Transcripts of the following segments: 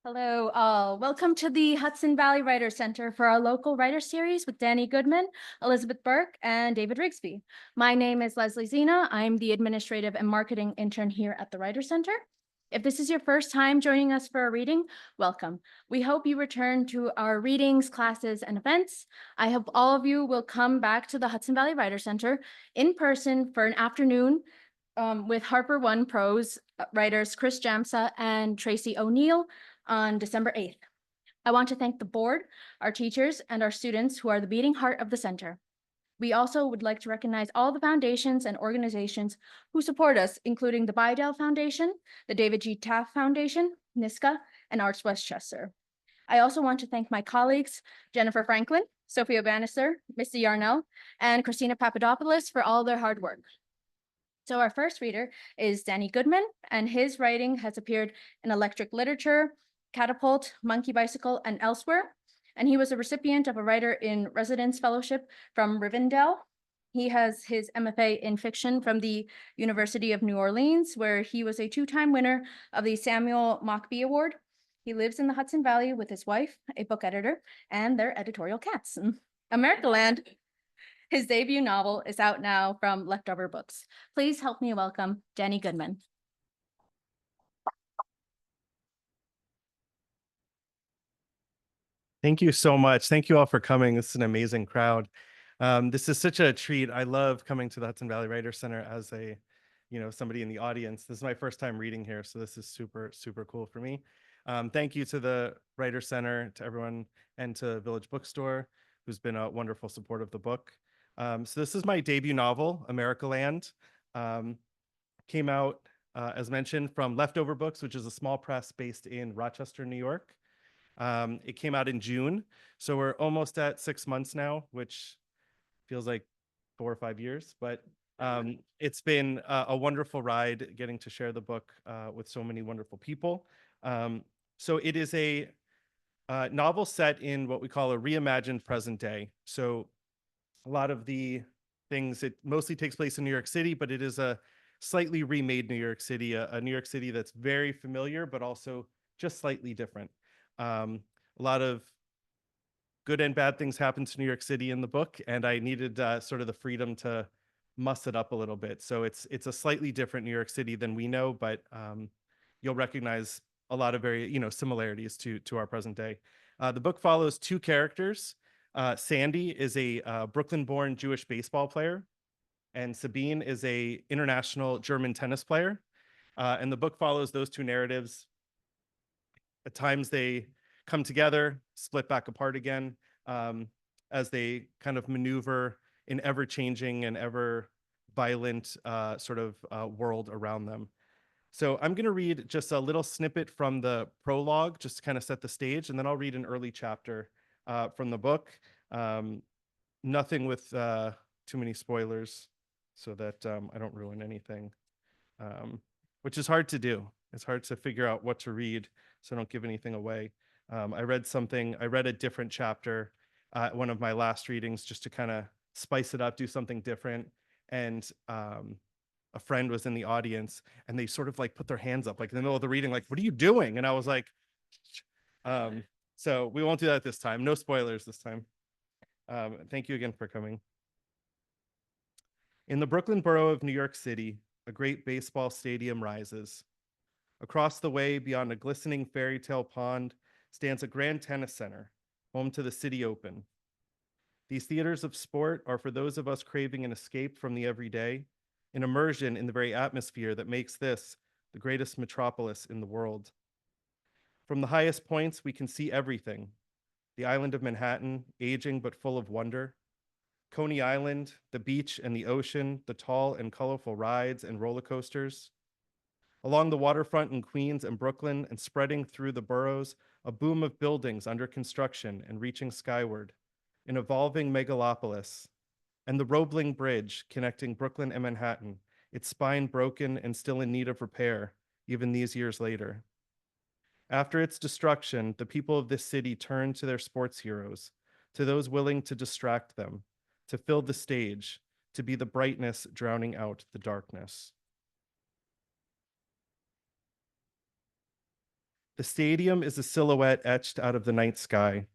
Hello, all. Welcome to the Hudson Valley Writer Center for our local writer series with Danny Goodman, Elizabeth Burk, and David Rigsbee. My name is Leslie Zena. I'm the administrative and marketing intern here at the Writer Center. If this is your first time joining us for a reading, welcome. We hope you return to our readings, classes, and events. I hope all of you will come back to the Hudson Valley Writer Center in person for an afternoon with Harper One Prose writers Chris Jamsa and Tracy O'Neill on December 8th. I want to thank the board, our teachers, and our students who are the beating heart of the center. We also would like to recognize all the foundations and organizations who support us, including the Bidell Foundation, the David G. Taft Foundation, NISCA, and Arts Westchester. I also want to thank my colleagues, Jennifer Franklin, Sophia Bannister, Missy Yarnell, and Christina Papadopoulos for all their hard work. So our first reader is Danny Goodman, and his writing has appeared in Electric Literature, Catapult, Monkeybicycle, and elsewhere. And he was a recipient of a Writer in Residence Fellowship from Rivendell. He has his MFA in fiction from the University of New Orleans, where he was a two-time winner of the Samuel Mockbee Award. He lives in the Hudson Valley with his wife, a book editor, and their editorial cats. Amerikaland. His debut novel is out now from Leftover Books. Please help me welcome Danny Goodman. Thank you so much. Thank you all for coming. This is an amazing crowd. This is such a treat. I love coming to the Hudson Valley Writer Center as somebody in the audience. This is my first time reading here, so this is super, super cool for me. Thank you to the Writer Center, to everyone, and to Village Bookstore, who's been a wonderful support of the book. So this is my debut novel, Amerikaland. Came out, as mentioned, from Leftover Books, which is a small press based in Rochester, New York. It came out in June, so we're almost at 6 months now, which feels like 4 or 5 years, but it's been a wonderful ride getting to share the book with so many wonderful people. So it is a novel set in what we call a reimagined present day. So a lot of the things, it mostly takes place in New York City, but it is a slightly remade New York City, a New York City that's very familiar, but also just slightly different. A lot of good and bad things happen to New York City in the book, and I needed sort of the freedom to muss it up a little bit. So it's a slightly different New York City than we know, but you'll recognize a lot of very similarities to our present day. The book follows two characters. Sandy is a Brooklyn-born Jewish baseball player, and Sabine is a international German tennis player. And the book follows those two narratives. At times they come together, split back apart again, as they kind of maneuver in ever-changing and ever-violent world around them. So I'm going to read just a little snippet from the prologue, just to kind of set the stage, and then I'll read an early chapter from the book. Nothing with too many spoilers, so that I don't ruin anything, which is hard to do. It's hard to figure out what to read, so don't give anything away. I read a different chapter at one of my last readings just to kind of spice it up, do something different. And a friend was in the audience, and they sort of like put their hands up like in the middle of the reading, like, what are you doing? And I was like, so we won't do that this time. No spoilers this time. Thank you again for coming. In the Brooklyn borough of New York City, a great baseball stadium rises. Across the way, beyond a glistening fairy tale pond, stands a grand tennis center, home to the City Open. These theaters of sport are for those of us craving an escape from the everyday, an immersion in the very atmosphere that makes this the greatest metropolis in the world. From the highest points, we can see everything. The island of Manhattan, aging but full of wonder. Coney Island, the beach and the ocean, the tall and colorful rides and roller coasters. Along the waterfront in Queens and Brooklyn and spreading through the boroughs, a boom of buildings under construction and reaching skyward, an evolving megalopolis, and the Roebling Bridge connecting Brooklyn and Manhattan, its spine broken and still in need of repair, even these years later. After its destruction, the people of this city turned to their sports heroes, to those willing to distract them, to fill the stage, to be the brightness drowning out the darkness. The stadium is a silhouette etched out of the night sky.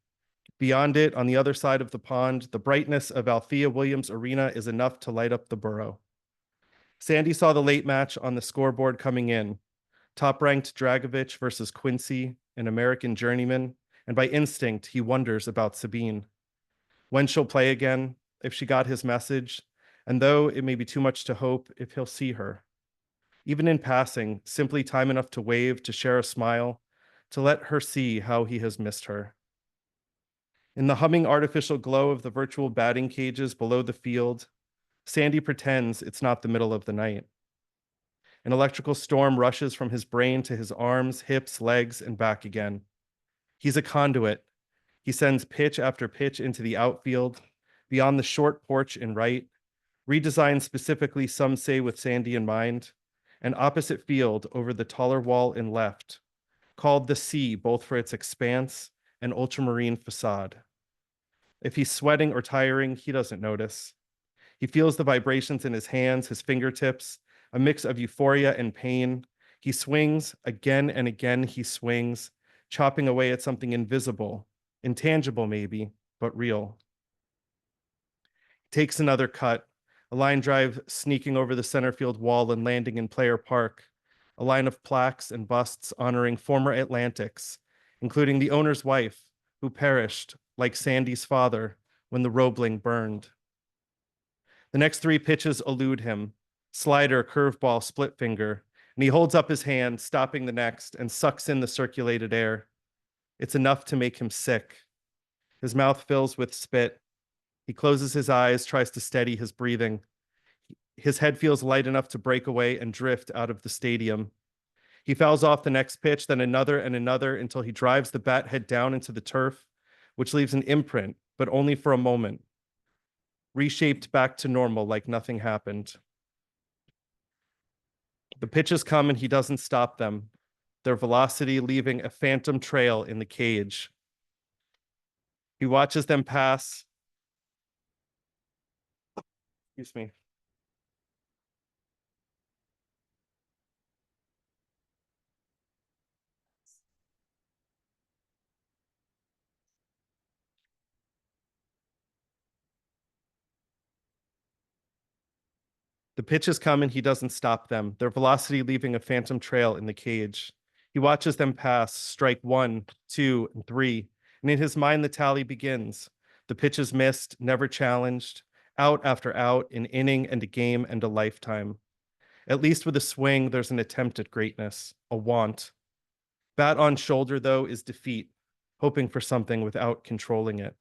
Beyond it, on the other side of the pond, the brightness of Althea Williams Arena is enough to light up the borough. Sandy saw the late match on the scoreboard coming in. Top-ranked Dragovich versus Quincy, an American journeyman, and by instinct, he wonders about Sabine. When she'll play again, if she got his message, and though it may be too much to hope, if he'll see her. Even in passing, simply time enough to wave, to share a smile, to let her see how he has missed her. In the humming artificial glow of the virtual batting cages below the field, Sandy pretends it's not the middle of the night. An electrical storm rushes from his brain to his arms, hips, legs, and back again. He's a conduit. He sends pitch after pitch into the outfield, beyond the short porch in right, redesigned specifically, some say, with Sandy in mind, an opposite field over the taller wall in left, called the sea both for its expanse and ultramarine facade. If he's sweating or tiring, he doesn't notice. He feels the vibrations in his hands, his fingertips, a mix of euphoria and pain. He swings, again and again he swings, chopping away at something invisible, intangible maybe, but real. He takes another cut, a line drive sneaking over the center field wall and landing in Player Park, a line of plaques and busts honoring former Atlantics, including the owner's wife, who perished, like Sandy's father, when the Roebling burned. The next three pitches elude him, slider, curveball, split finger, and he holds up his hand, stopping the next, and sucks in the circulated air. It's enough to make him sick. His mouth fills with spit. He closes his eyes, tries to steady his breathing. His head feels light enough to break away and drift out of the stadium. He fouls off the next pitch, then another and another, until he drives the bat head down into the turf, which leaves an imprint, but only for a moment, reshaped back to normal like nothing happened. The pitches come and he doesn't stop them, their velocity leaving a phantom trail in the cage. He watches them pass. Excuse me. The pitches come and he doesn't stop them, their velocity leaving a phantom trail in the cage. He watches them pass, strike 1, 2, and 3, and in his mind the tally begins. The pitches missed, never challenged, out after out, an inning and a game and a lifetime. At least with a swing, there's an attempt at greatness, a want. Bat on shoulder, though, is defeat, hoping for something without controlling it.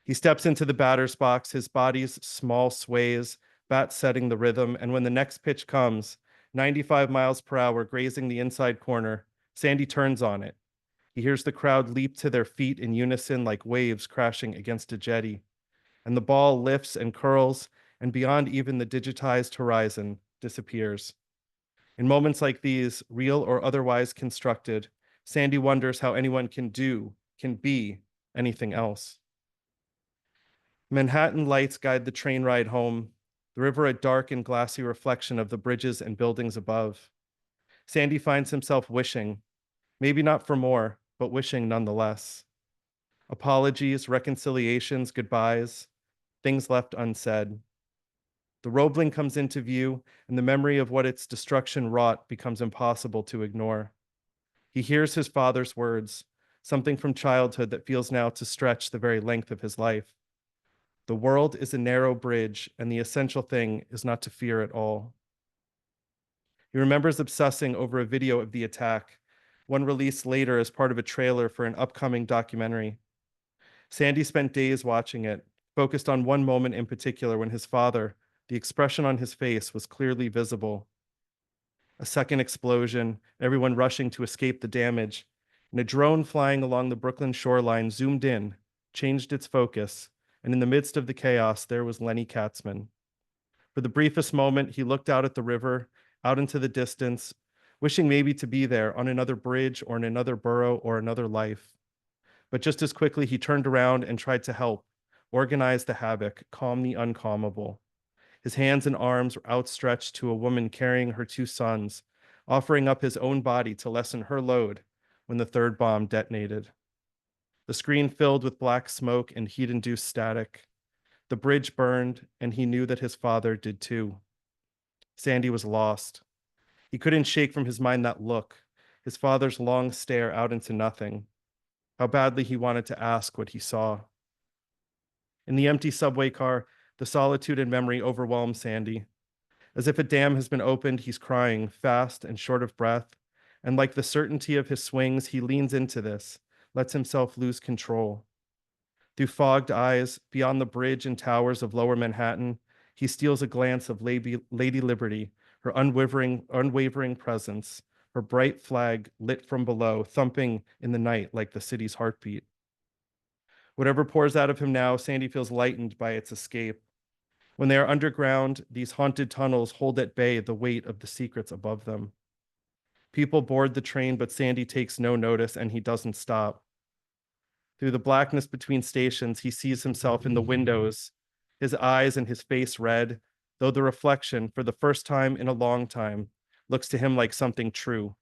He steps into the batter's box, his body's small sways, bat setting the rhythm, and when the next pitch comes, 95 miles per hour grazing the inside corner, Sandy turns on it. He hears the crowd leap to their feet in unison like waves crashing against a jetty, and the ball lifts and curls, and beyond even the digitized horizon, disappears. In moments like these, real or otherwise constructed, Sandy wonders how anyone can be anything else. Manhattan lights guide the train ride home, the river a dark and glassy reflection of the bridges and buildings above. Sandy finds himself wishing, maybe not for more, but wishing nonetheless. Apologies, reconciliations, goodbyes, things left unsaid. The Roebling comes into view, and the memory of what its destruction wrought becomes impossible to ignore. He hears his father's words, something from childhood that feels now to stretch the very length of his life. The world is a narrow bridge, and the essential thing is not to fear at all. He remembers obsessing over a video of the attack, one released later as part of a trailer for an upcoming documentary. Sandy spent days watching it, focused on one moment in particular when his father, the expression on his face, was clearly visible. A second explosion, everyone rushing to escape the damage, and a drone flying along the Brooklyn shoreline zoomed in, changed its focus, and in the midst of the chaos, there was Lenny Katzman. For the briefest moment, he looked out at the river, out into the distance, wishing maybe to be there on another bridge or in another borough or another life. But just as quickly, he turned around and tried to help, organize the havoc, calm the uncalmable. His hands and arms were outstretched to a woman carrying her two sons, offering up his own body to lessen her load when the third bomb detonated. The screen filled with black smoke and heat-induced static. The bridge burned, and he knew that his father did too. Sandy was lost. He couldn't shake from his mind that look, his father's long stare out into nothing. How badly he wanted to ask what he saw. In the empty subway car, the solitude and memory overwhelmed Sandy. As if a dam has been opened, he's crying, fast and short of breath. And like the certainty of his swings, he leans into this, lets himself lose control. Through fogged eyes, beyond the bridge and towers of lower Manhattan, he steals a glance of Lady Liberty, her unwavering presence, her bright flag lit from below, thumping in the night like the city's heartbeat. Whatever pours out of him now, Sandy feels lightened by its escape. When they are underground, these haunted tunnels hold at bay the weight of the secrets above them. People board the train, but Sandy takes no notice and he doesn't stop. Through the blackness between stations, he sees himself in the windows, his eyes and his face red, though the reflection, for the first time in a long time, looks to him like something true.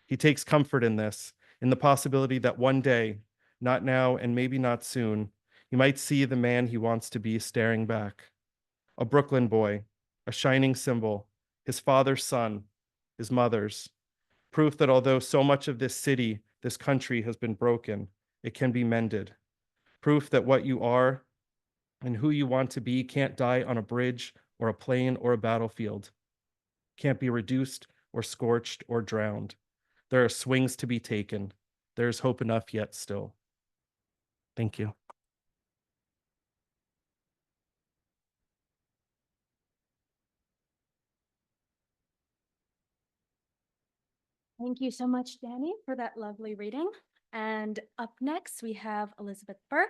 He takes comfort in this, in the possibility that one day, not now and maybe not soon, he might see the man he wants to be staring back. A Brooklyn boy, a shining symbol, his father's son, his mother's. Proof that although so much of this city, this country has been broken, it can be mended. Proof that what you are and who you want to be can't die on a bridge or a plane or a battlefield, can't be reduced or scorched or drowned. There are swings to be taken. There's hope enough yet still. Thank you. Thank you so much, Danny, for that lovely reading. And up next, we have Elizabeth Burk.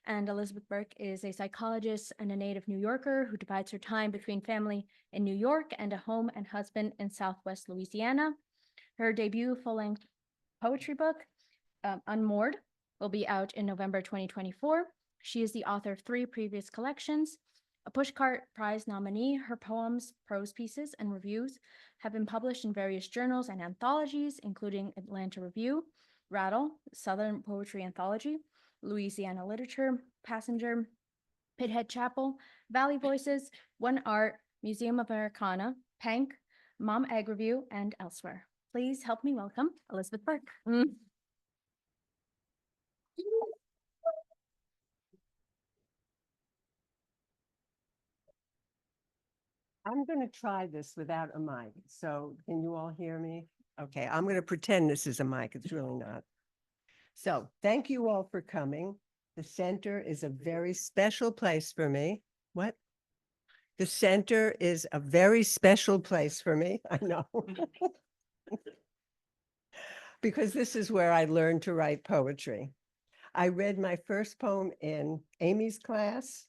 And Elizabeth Burk is a psychologist and a native New Yorker who divides her time between family in New York and a home and husband in Southwest Louisiana. Her debut full-length poetry book, Unmoored, will be out in November 2024. She is the author of 3 previous collections. A Pushcart Prize nominee, her poems, prose pieces, and reviews have been published in various journals and anthologies, including Atlanta Review, Rattle, Southern Poetry Anthology, Louisiana Literature, Passenger, Pithead Chapel, Valley Voices, One Art, Museum of Americana, PANK, Mom Egg Review, and elsewhere. Please help me welcome Elizabeth Burk. I'm going to try this without a mic. So can you all hear me? Okay, I'm going to pretend this is a mic. It's really not. So thank you all for coming. The center is a very special place for me. What? The center is a very special place for me. I know. Because this is where I learned to write poetry. I read my first poem in Amy's class,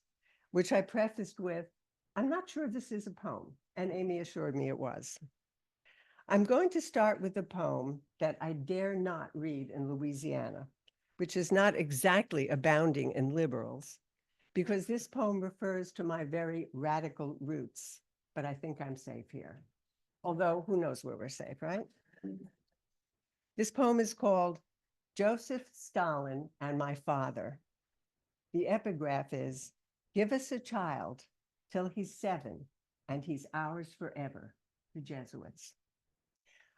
which I prefaced with, I'm not sure this is a poem, and Amy assured me it was. I'm going to start with a poem that I dare not read in Louisiana, which is not exactly abounding in liberals, because this poem refers to my very radical roots, but I think I'm safe here. Although, who knows where we're safe, right? This poem is called Joseph Stalin and My Father. The epigraph is, give us a child till he's 7 and he's ours forever, the Jesuits.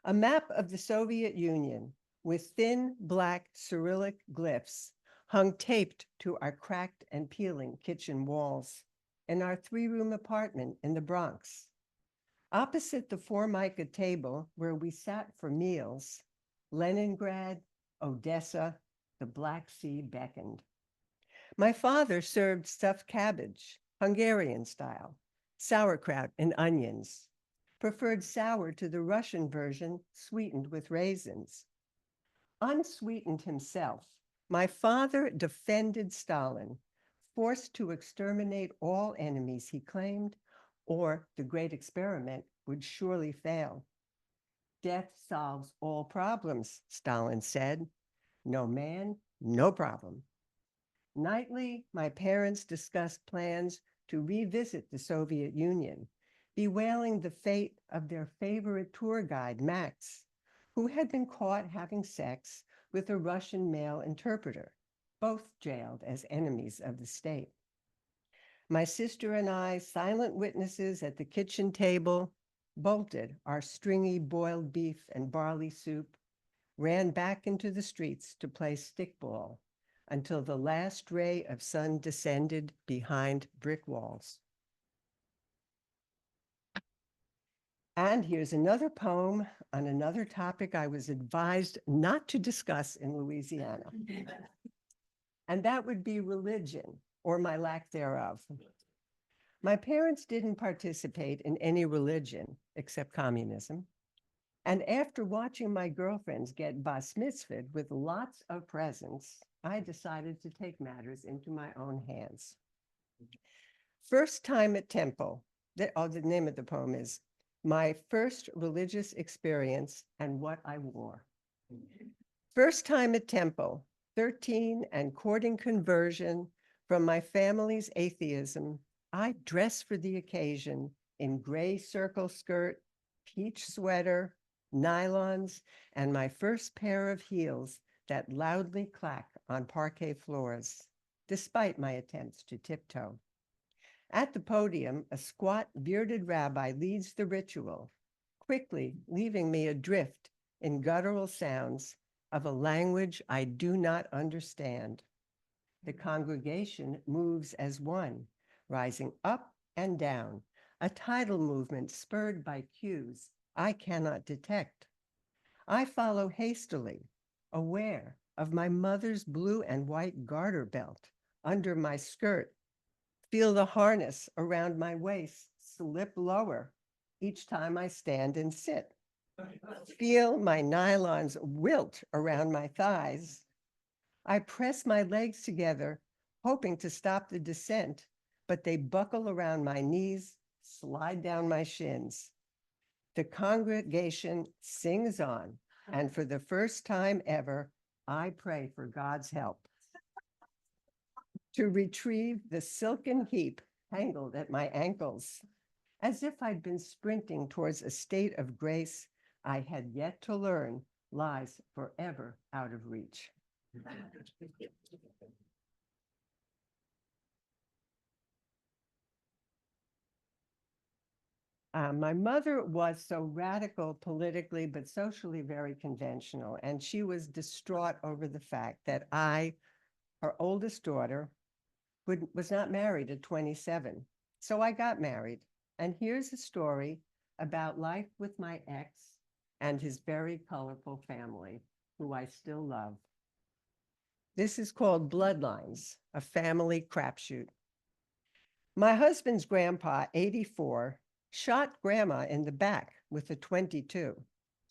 A map of the Soviet Union with thin black Cyrillic glyphs hung taped to our cracked and peeling kitchen walls in our 3-room apartment in the Bronx. Opposite the Formica table where we sat for meals, Leningrad, Odessa, the Black Sea beckoned. My father served stuffed cabbage, Hungarian style, sauerkraut and onions, preferred sour to the Russian version sweetened with raisins. Unsweetened himself, my father defended Stalin, forced to exterminate all enemies he claimed, or the great experiment would surely fail. Death solves all problems, Stalin said. No man, no problem. Nightly, my parents discussed plans to revisit the Soviet Union bewailing the fate of their favorite tour guide, Max, who had been caught having sex with a Russian male interpreter, both jailed as enemies of the state. My sister and I, silent witnesses at the kitchen table, bolted our stringy boiled beef and barley soup, ran back into the streets to play stickball until the last ray of sun descended behind brick walls. And here's another poem on another topic I was advised not to discuss in Louisiana. And that would be religion, or my lack thereof. My parents didn't participate in any religion except communism. And after watching my girlfriends get bas mitzvahed with lots of presents, I decided to take matters into my own hands. First time at temple, the name of the poem is My First Religious Experience and What I Wore. First time at temple, 13 and courting conversion from my family's atheism, I dressed for the occasion in gray circle skirt, peach sweater, nylons, and my first pair of heels that loudly clack on parquet floors, despite my attempts to tiptoe. At the podium, a squat, bearded rabbi leads the ritual, quickly leaving me adrift in guttural sounds of a language I do not understand. The congregation moves as one, rising up and down, a tidal movement spurred by cues I cannot detect. I follow hastily, aware of my mother's blue and white garter belt under my skirt, feel the harness around my waist slip lower each time I stand and sit, feel my nylons wilt around my thighs. I press my legs together, hoping to stop the descent, but they buckle around my knees, slide down my shins. The congregation sings on, and for the first time ever, I pray for God's help to retrieve the silken heap tangled at my ankles, as if I'd been sprinting towards a state of grace I had yet to learn lies forever out of reach. My mother was so radical politically, but socially very conventional. And she was distraught over the fact that I, her oldest daughter, was not married at 27. So I got married. And here's a story about life with my ex and his very colorful family, who I still love. This is called Bloodlines, a family crapshoot. My husband's grandpa, 84, shot grandma in the back with a .22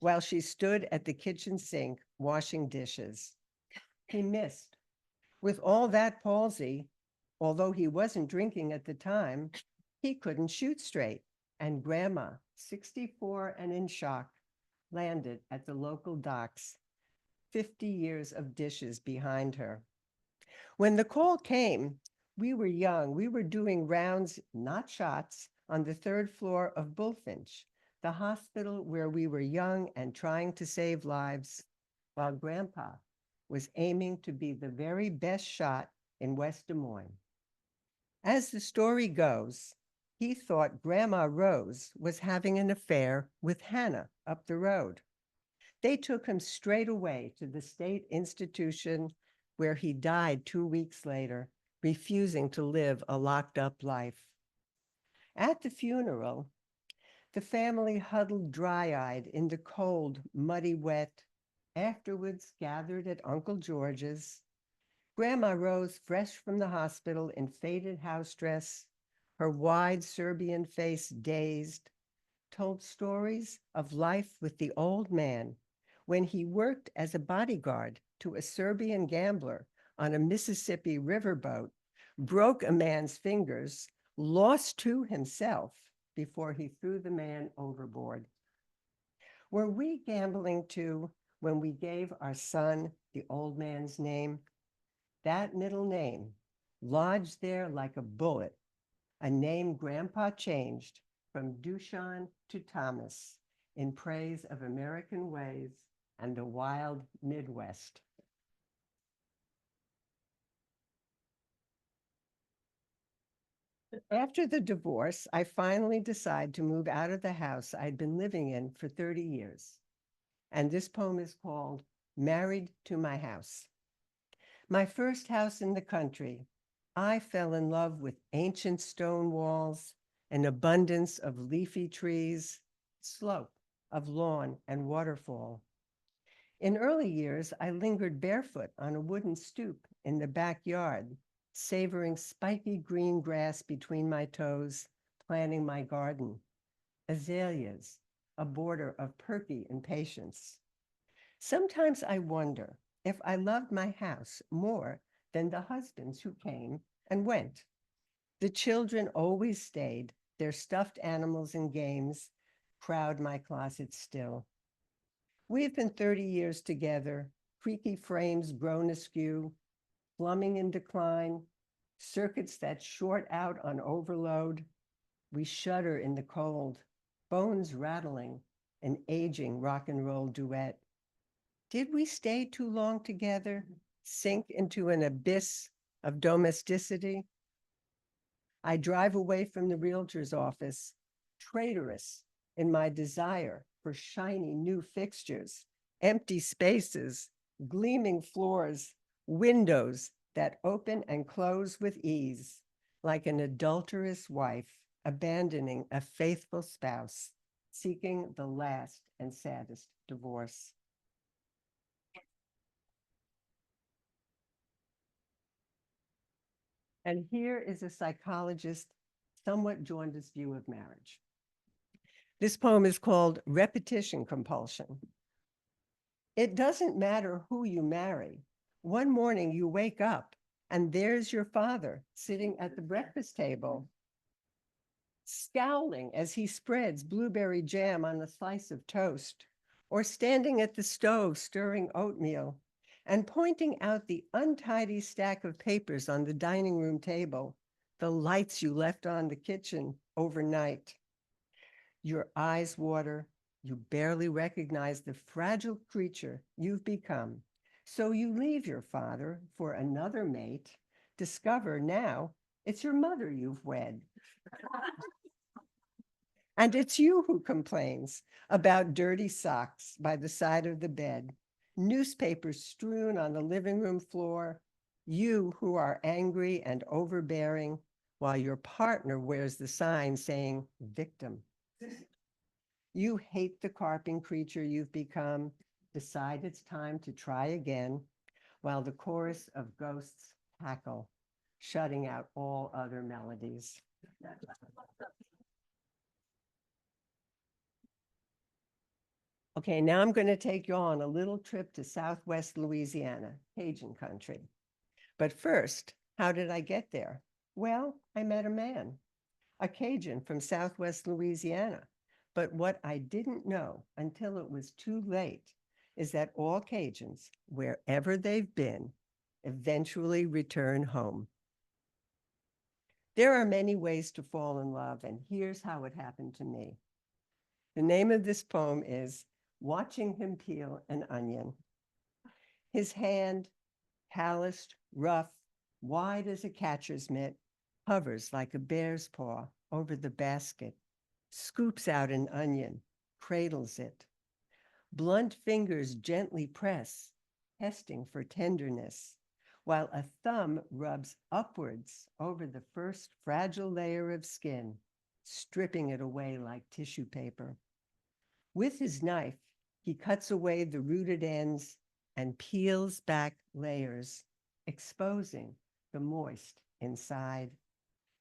while she stood at the kitchen sink washing dishes. He missed. With all that palsy, although he wasn't drinking at the time, he couldn't shoot straight. And grandma, 64 and in shock, landed at the local docks, 50 years of dishes behind her. When the call came, we were young. We were doing rounds, not shots, on the 3rd floor of Bullfinch, the hospital where we were young and trying to save lives, while Grandpa was aiming to be the very best shot in West Des Moines. As the story goes, he thought Grandma Rose was having an affair with Hannah up the road. They took him straight away to the state institution where he died 2 weeks later, refusing to live a locked-up life. At the funeral, the family huddled dry-eyed in the cold, muddy wet, afterwards gathered at Uncle George's. Grandma Rose, fresh from the hospital in faded house dress, her wide Serbian face dazed, told stories of life with the old man when he worked as a bodyguard to a Serbian gambler on a Mississippi riverboat, broke a man's fingers, lost 2 himself before he threw the man overboard. Were we gambling too when we gave our son the old man's name? That middle name lodged there like a bullet, a name Grandpa changed from Dushan to Thomas, in praise of American ways and the wild Midwest. After the divorce, I finally decided to move out of the house I'd been living in for 30 years. And this poem is called Married to My House. My first house in the country, I fell in love with ancient stone walls, an abundance of leafy trees, slope of lawn and waterfall. In early years, I lingered barefoot on a wooden stoop in the backyard, savoring spiky green grass between my toes, planning my garden. Azaleas, a border of perky impatience. Sometimes I wonder if I loved my house more than the husbands who came and went. The children always stayed, their stuffed animals and games crowd my closet still. We've been 30 years together, creaky frames grown askew, plumbing in decline, circuits that short out on overload. We shudder in the cold, bones rattling, an aging rock and roll duet. Did we stay too long together, sink into an abyss of domesticity? I drive away from the realtor's office, traitorous in my desire for shiny new fixtures, empty spaces, gleaming floors, windows that open and close with ease, like an adulterous wife abandoning a faithful spouse, seeking the last and saddest divorce. And here is a psychologist's somewhat jaundiced view of marriage. This poem is called Repetition Compulsion. It doesn't matter who you marry. One morning you wake up and there's your father sitting at the breakfast table, scowling as he spreads blueberry jam on a slice of toast, or standing at the stove stirring oatmeal and pointing out the untidy stack of papers on the dining room table, the lights you left on the kitchen overnight. Your eyes water, you barely recognize the fragile creature you've become. So you leave your father for another mate, discover now it's your mother you've wed. And it's you who complains about dirty socks by the side of the bed, newspapers strewn on the living room floor, you who are angry and overbearing while your partner wears the sign saying victim. You hate the carping creature you've become, decide it's time to try again, while the chorus of ghosts cackle, shutting out all other melodies. Okay, now I'm going to take you on a little trip to Southwest Louisiana, Cajun country. But first, how did I get there? Well, I met a man, a Cajun from Southwest Louisiana. But what I didn't know until it was too late is that all Cajuns, wherever they've been, eventually return home. There are many ways to fall in love, and here's how it happened to me. The name of this poem is Watching Him Peel an Onion. His hand, calloused, rough, wide as a catcher's mitt, hovers like a bear's paw over the basket, scoops out an onion, cradles it. Blunt fingers gently press, testing for tenderness, while a thumb rubs upwards over the first fragile layer of skin, stripping it away like tissue paper. With his knife, he cuts away the rooted ends and peels back layers, exposing the moist inside,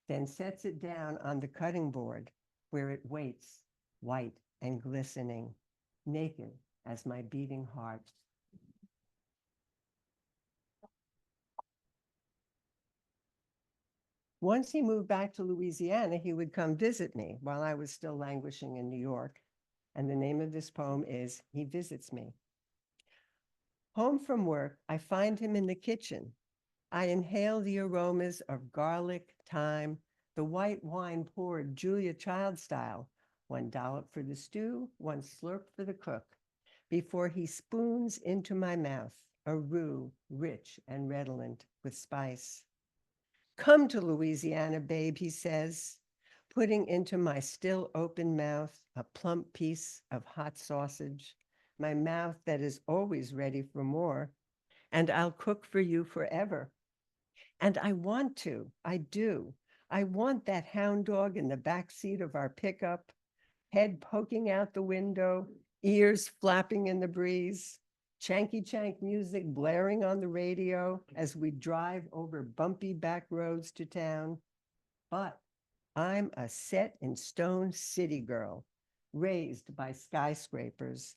then sets it down on the cutting board where it waits, white and glistening, naked as my beating heart. Once he moved back to Louisiana, he would come visit me while I was still languishing in New York. And the name of this poem is He Visits Me. Home from work, I find him in the kitchen. I inhale the aromas of garlic, thyme, The white wine poured Julia Child style, one dollop for the stew, one slurp for the cook, before he spoons into my mouth a roux rich and redolent with spice. Come to Louisiana, babe, he says, putting into my still open mouth a plump piece of hot sausage, my mouth that is always ready for more, and I'll cook for you forever. And I want to, I do. I want that hound dog in the back seat of our pickup, head poking out the window, ears flapping in the breeze, chanky-chank music blaring on the radio as we drive over bumpy back roads to town. But I'm a set-in-stone city girl, raised by skyscrapers,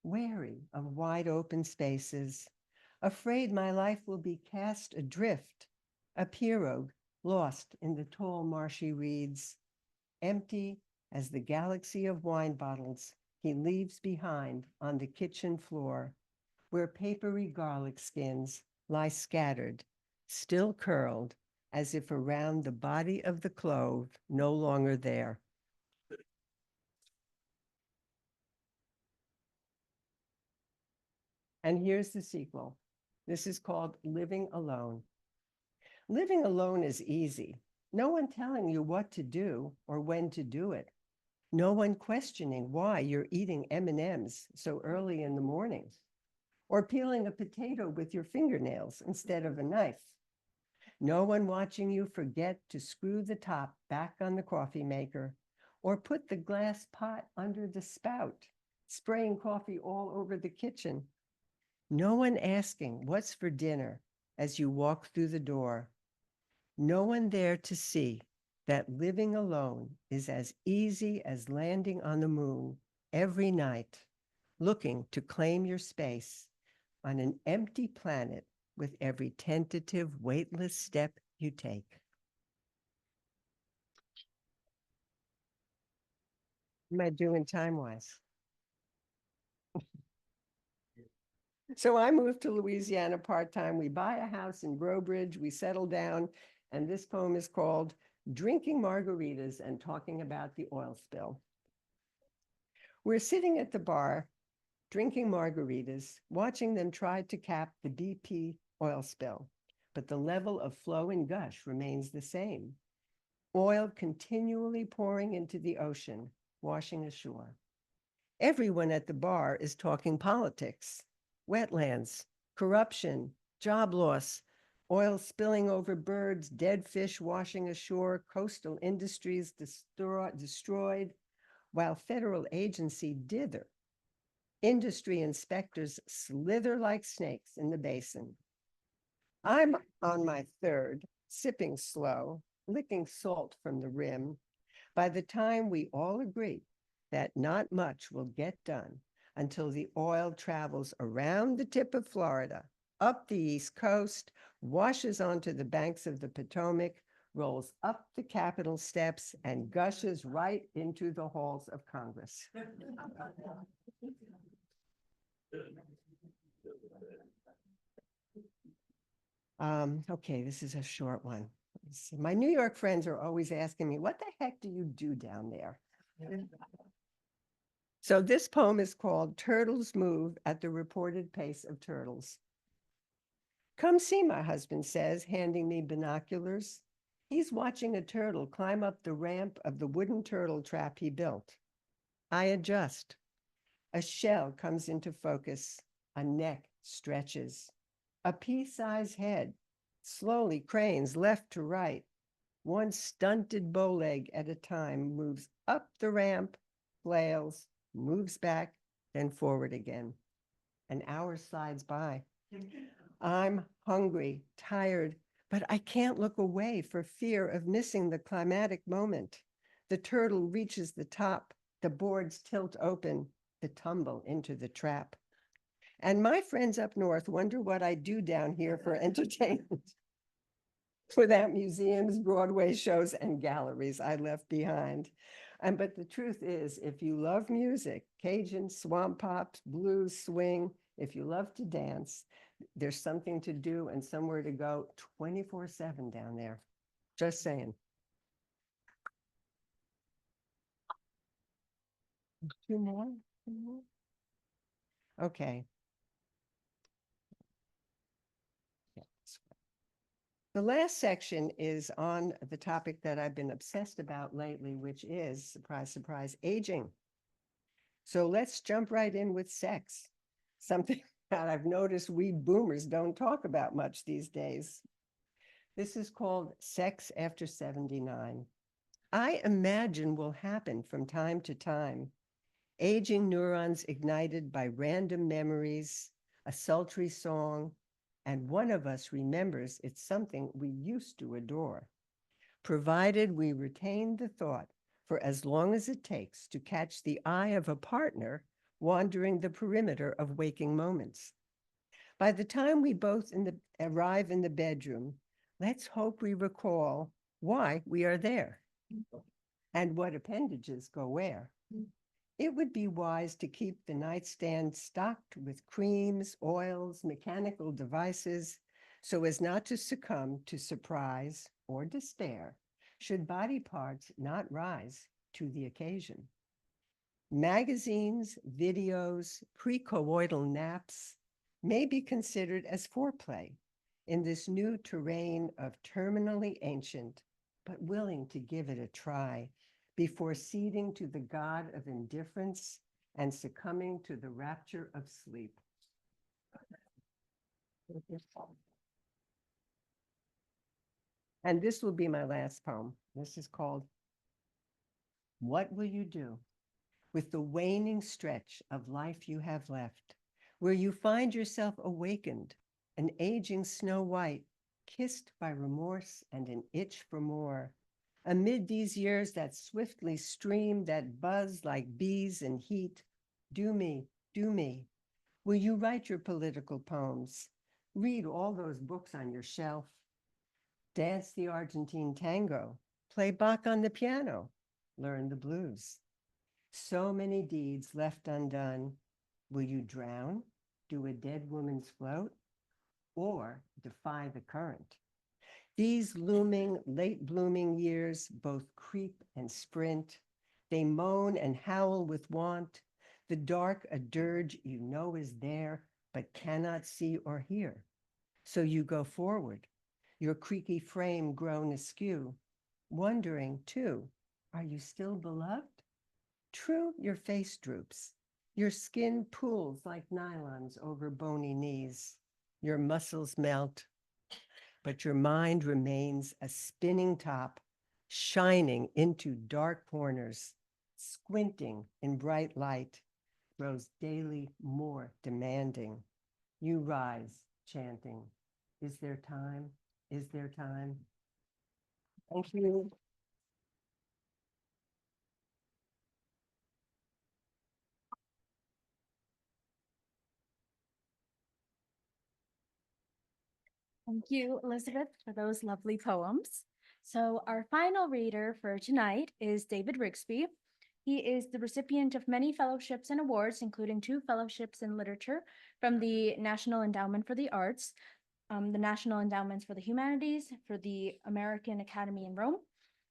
wary of wide open spaces, afraid my life will be cast adrift, a pirogue lost in the tall marshy reeds, empty as the galaxy of wine bottles he leaves behind on the kitchen floor, where papery garlic skins lie scattered, still curled, as if around the body of the clove no longer there. And here's the sequel. This is called Living Alone. Living alone is easy. No one telling you what to do or when to do it. No one questioning why you're eating M&Ms so early in the morning, or peeling a potato with your fingernails instead of a knife. No one watching you forget to screw the top back on the coffee maker, or put the glass pot under the spout, spraying coffee all over the kitchen. No one asking what's for dinner as you walk through the door. No one there to see that living alone is as easy as landing on the moon every night, looking to claim your space on an empty planet with every tentative, weightless step you take. What am I doing time-wise? So I moved to Louisiana part-time. We buy a house in Brobridge, we settle down, and this poem is called Drinking Margaritas and Talking About the Oil Spill. We're sitting at the bar, drinking margaritas, watching them try to cap the BP oil spill, but the level of flow and gush remains the same. Oil continually pouring into the ocean, washing ashore. Everyone at the bar is talking politics, wetlands, corruption, job loss, oil spilling over birds, dead fish washing ashore, coastal industries destroyed, while federal agency dither. Industry inspectors slither like snakes in the basin. I'm on my third, sipping slow, licking salt from the rim, by the time we all agree that not much will get done until the oil travels around the tip of Florida, up the East Coast, washes onto the banks of the Potomac, rolls up the Capitol steps, and gushes right into the halls of Congress. Okay, this is a short one. Let's see. My New York friends are always asking me, what the heck do you do down there? So this poem is called Turtles Move at the Reported Pace of Turtles. Come see, my husband says, handing me binoculars. He's watching a turtle climb up the ramp of the wooden turtle trap he built. I adjust. A shell comes into focus. A neck stretches. A pea-sized head slowly cranes left to right. One stunted bow leg at a time moves up the ramp, flails, moves back, then forward again. An hour slides by. I'm hungry, tired, but I can't look away for fear of missing the climatic moment. The turtle reaches the top, the boards tilt open, the tumble into the trap. And my friends up north wonder what I do down here for entertainment. Without museums, Broadway shows, and galleries I left behind. But the truth is, if you love music, Cajun, swamp pops, blues, swing, if you love to dance, there's something to do and somewhere to go 24/7 down there. Just saying. Two more? Two more? Okay. Yeah, this one. The last section is on the topic that I've been obsessed about lately, which is, surprise, surprise, aging. So let's jump right in with sex, something that I've noticed we boomers don't talk about much these days. This is called Sex After 79. I imagine will happen from time to time. Aging neurons ignited by random memories, a sultry song, and one of us remembers it's something we used to adore, provided we retain the thought for as long as it takes to catch the eye of a partner wandering the perimeter of waking moments. By the time we both arrive in the bedroom, let's hope we recall why we are there and what appendages go where. It would be wise to keep the nightstand stocked with creams, oils, mechanical devices, so as not to succumb to surprise or despair should body parts not rise to the occasion. Magazines, videos, pre-coital naps may be considered as foreplay in this new terrain of terminally ancient, but willing to give it a try before ceding to the god of indifference and succumbing to the rapture of sleep. And this will be my last poem. This is called What Will You Do with the waning stretch of life you have left, where you find yourself awakened, an aging Snow White, kissed by remorse and an itch for more, amid these years that swiftly stream, that buzz like bees in heat? Do me, do me. Will you write your political poems? Read all those books on your shelf? Dance the Argentine tango? Play Bach on the piano? Learn the blues? So many deeds left undone. Will you drown, do a dead woman's float, or defy the current? These looming, late blooming years both creep and sprint. They moan and howl with want. The dark, a dirge you know is there, but cannot see or hear. So you go forward, your creaky frame grown askew, wondering too, are you still beloved? True, your face droops. Your skin pools like nylons over bony knees. Your muscles melt, but your mind remains a spinning top, shining into dark corners, squinting in bright light, grows daily more demanding. You rise, chanting, is there time? Is there time? Thank you. Thank you, Elizabeth, for those lovely poems. So our final reader for tonight is David Rigsbee. He is the recipient of many fellowships and awards, including 2 fellowships in literature from the National Endowment for the Arts, the National Endowments for the Humanities, for the American Academy in Rome,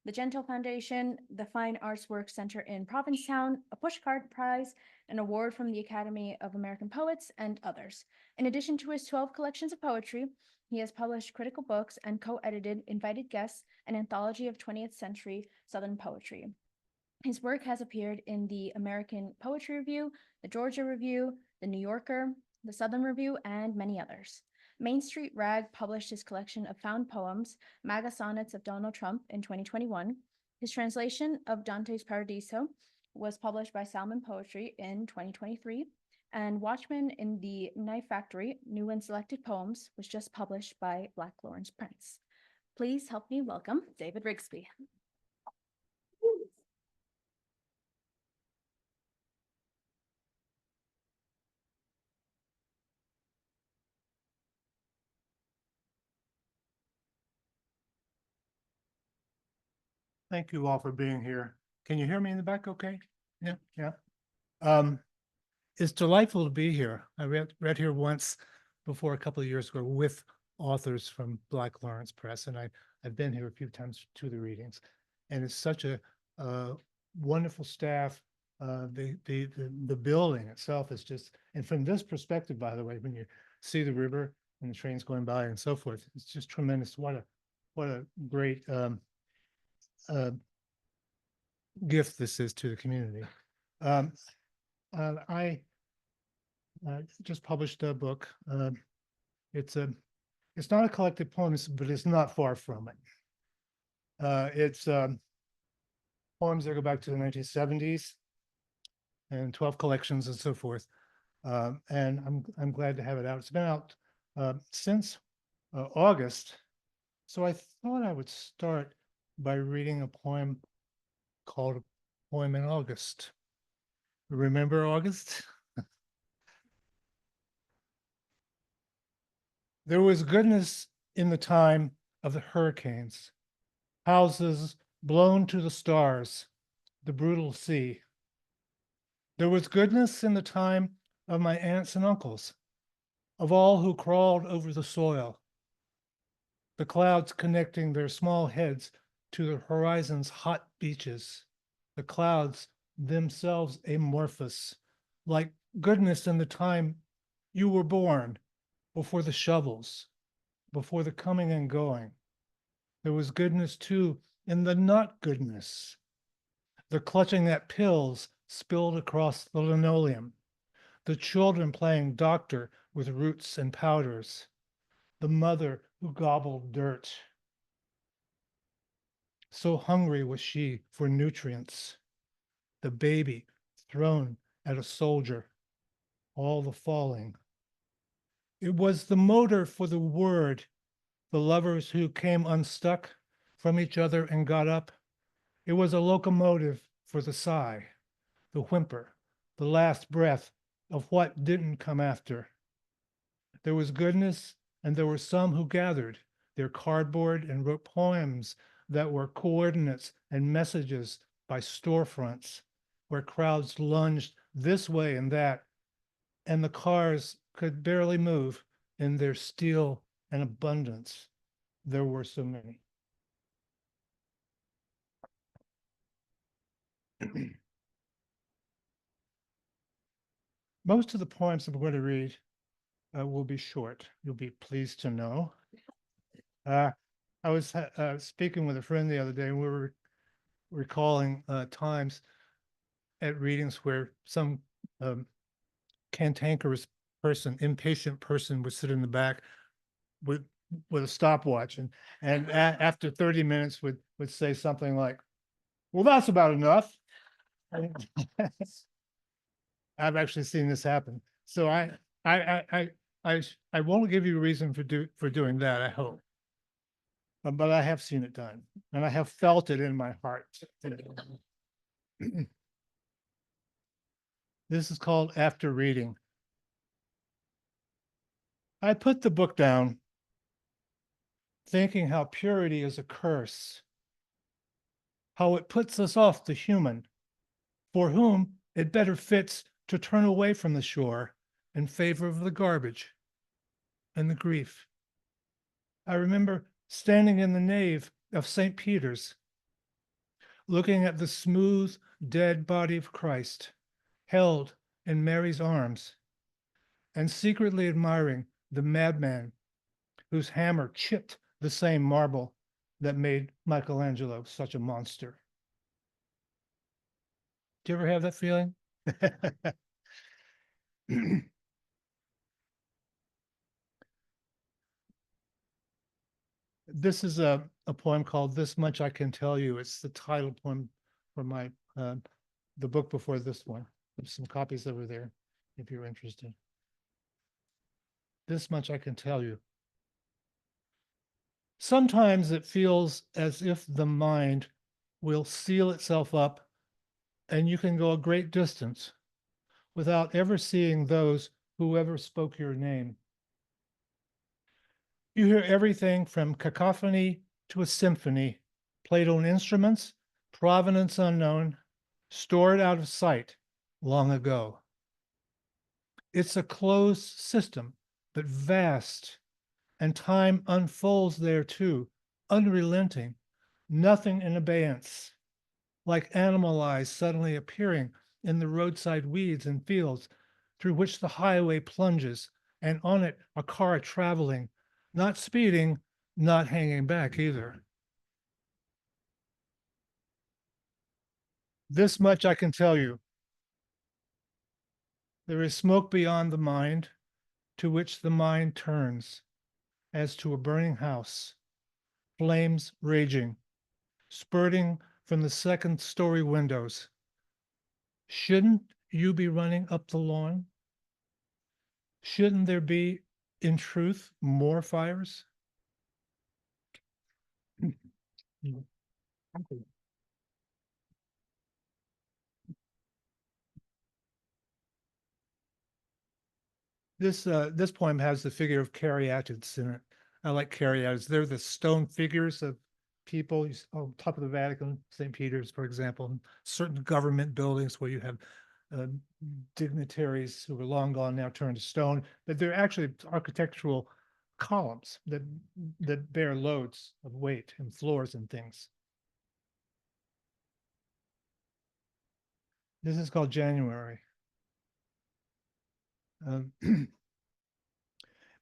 the Gentle Foundation, the Fine Arts Works Center in Provincetown, a Pushcart Prize, an award from the Academy of American Poets, and others. In addition to his 12 collections of poetry, he has published critical books and co-edited Invited Guests, an anthology of 20th century Southern poetry. His work has appeared in the American Poetry Review, the Georgia Review, the New Yorker, the Southern Review, and many others. Main Street Rag published his collection of found poems, MAGA Sonnets of Donald Trump, in 2021. His translation of Dante's Paradiso was published by Salmon Poetry in 2023. And Watchmen in the Knife Factory, New and Selected Poems, was just published by Black Lawrence Prince. Please help me welcome David Rigsbee. Thank you all for being here. Can you hear me in the back okay? Yeah, yeah. It's delightful to be here. I read here once before a couple of years ago with authors from Black Lawrence Press, and I've been here a few times to the readings. And it's such a wonderful staff, The building itself is just, and from this perspective, by the way, when you see the river and the trains going by and so forth, it's just tremendous. What a great uh, gift this is to the community. I just published a book. It's not a collected poems, but it's not far from it. It's poems that go back to the 1970s and 12 collections and so forth. And I'm glad to have it out. It's been out since August. So I thought I would start by reading a poem called A Poem in August. Remember August? There was goodness in the time of the hurricanes, houses blown to the stars, the brutal sea. There was goodness in the time of my aunts and uncles, of all who crawled over the soil, the clouds connecting their small heads to the horizon's hot beaches, the clouds themselves amorphous, like goodness in the time you were born, before the shovels, before the coming and going. There was goodness too in the not goodness, the clutching at pills spilled across the linoleum, the children playing doctor with roots and powders, the mother who gobbled dirt. So hungry was she for nutrients, the baby thrown at a soldier, all the falling. It was the motor for the word, the lovers who came unstuck from each other and got up. It was a locomotive for the sigh, the whimper, the last breath of what didn't come after. There was goodness, and there were some who gathered their cardboard and wrote poems that were coordinates and messages by storefronts, where crowds lunged this way and that, and the cars could barely move in their steel and abundance. There were so many. Most of the poems I'm going to read will be short. You'll be pleased to know. I was speaking with a friend the other day, and we were recalling times at readings where some cantankerous person, impatient person would sit in the back with a stopwatch and after 30 minutes would say something like, well, that's about enough. I've actually seen this happen. So I won't give you a reason for doing that, I hope. But I have seen it done, and I have felt it in my heart. This is called After Reading. I put the book down, thinking how purity is a curse, how it puts us off the human, for whom it better fits to turn away from the shore in favor of the garbage and the grief. I remember standing in the nave of St. Peter's, looking at the smooth, dead body of Christ, held in Mary's arms, and secretly admiring the madman whose hammer chipped the same marble that made Michelangelo such a monster. Do you ever have that feeling? This is a poem called This Much I Can Tell You. It's the title poem for my the book before this one. There's some copies over there if you're interested. This much I can tell you. Sometimes it feels as if the mind will seal itself up and you can go a great distance without ever seeing those who ever spoke your name. You hear everything from cacophony to a symphony, played on instruments, provenance unknown, stored out of sight long ago. It's a closed system, but vast, and time unfolds there too, unrelenting, nothing in abeyance, like animal eyes suddenly appearing in the roadside weeds and fields through which the highway plunges, and on it a car traveling, not speeding, not hanging back either. This much I can tell you. There is smoke beyond the mind, to which the mind turns, as to a burning house, flames raging, spurting from the second-story windows. Shouldn't you be running up the lawn? Shouldn't there be, in truth, more fires? This poem has the figure of caryatids in it. I like caryatids. They're the stone figures of people on top of the Vatican, St. Peter's, for example, and certain government buildings where you have dignitaries who are long gone now turned to stone, but they're actually architectural columns that bear loads of weight and floors and things. This is called January.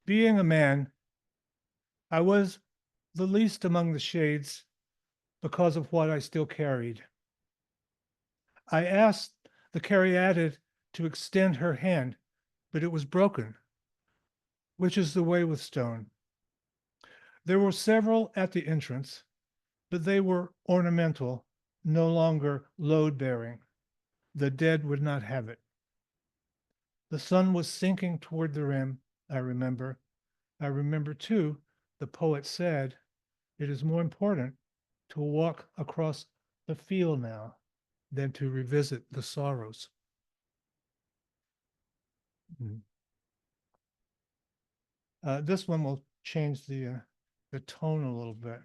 Being a man, I was the least among the shades because of what I still carried. I asked the caryatid to extend her hand, but it was broken, which is the way with stone. There were several at the entrance, but they were ornamental, no longer load-bearing. The dead would not have it. The sun was sinking toward the rim, I remember. I remember, too, the poet said, it is more important to walk across the field now than to revisit the sorrows. This one will change the tone a little bit.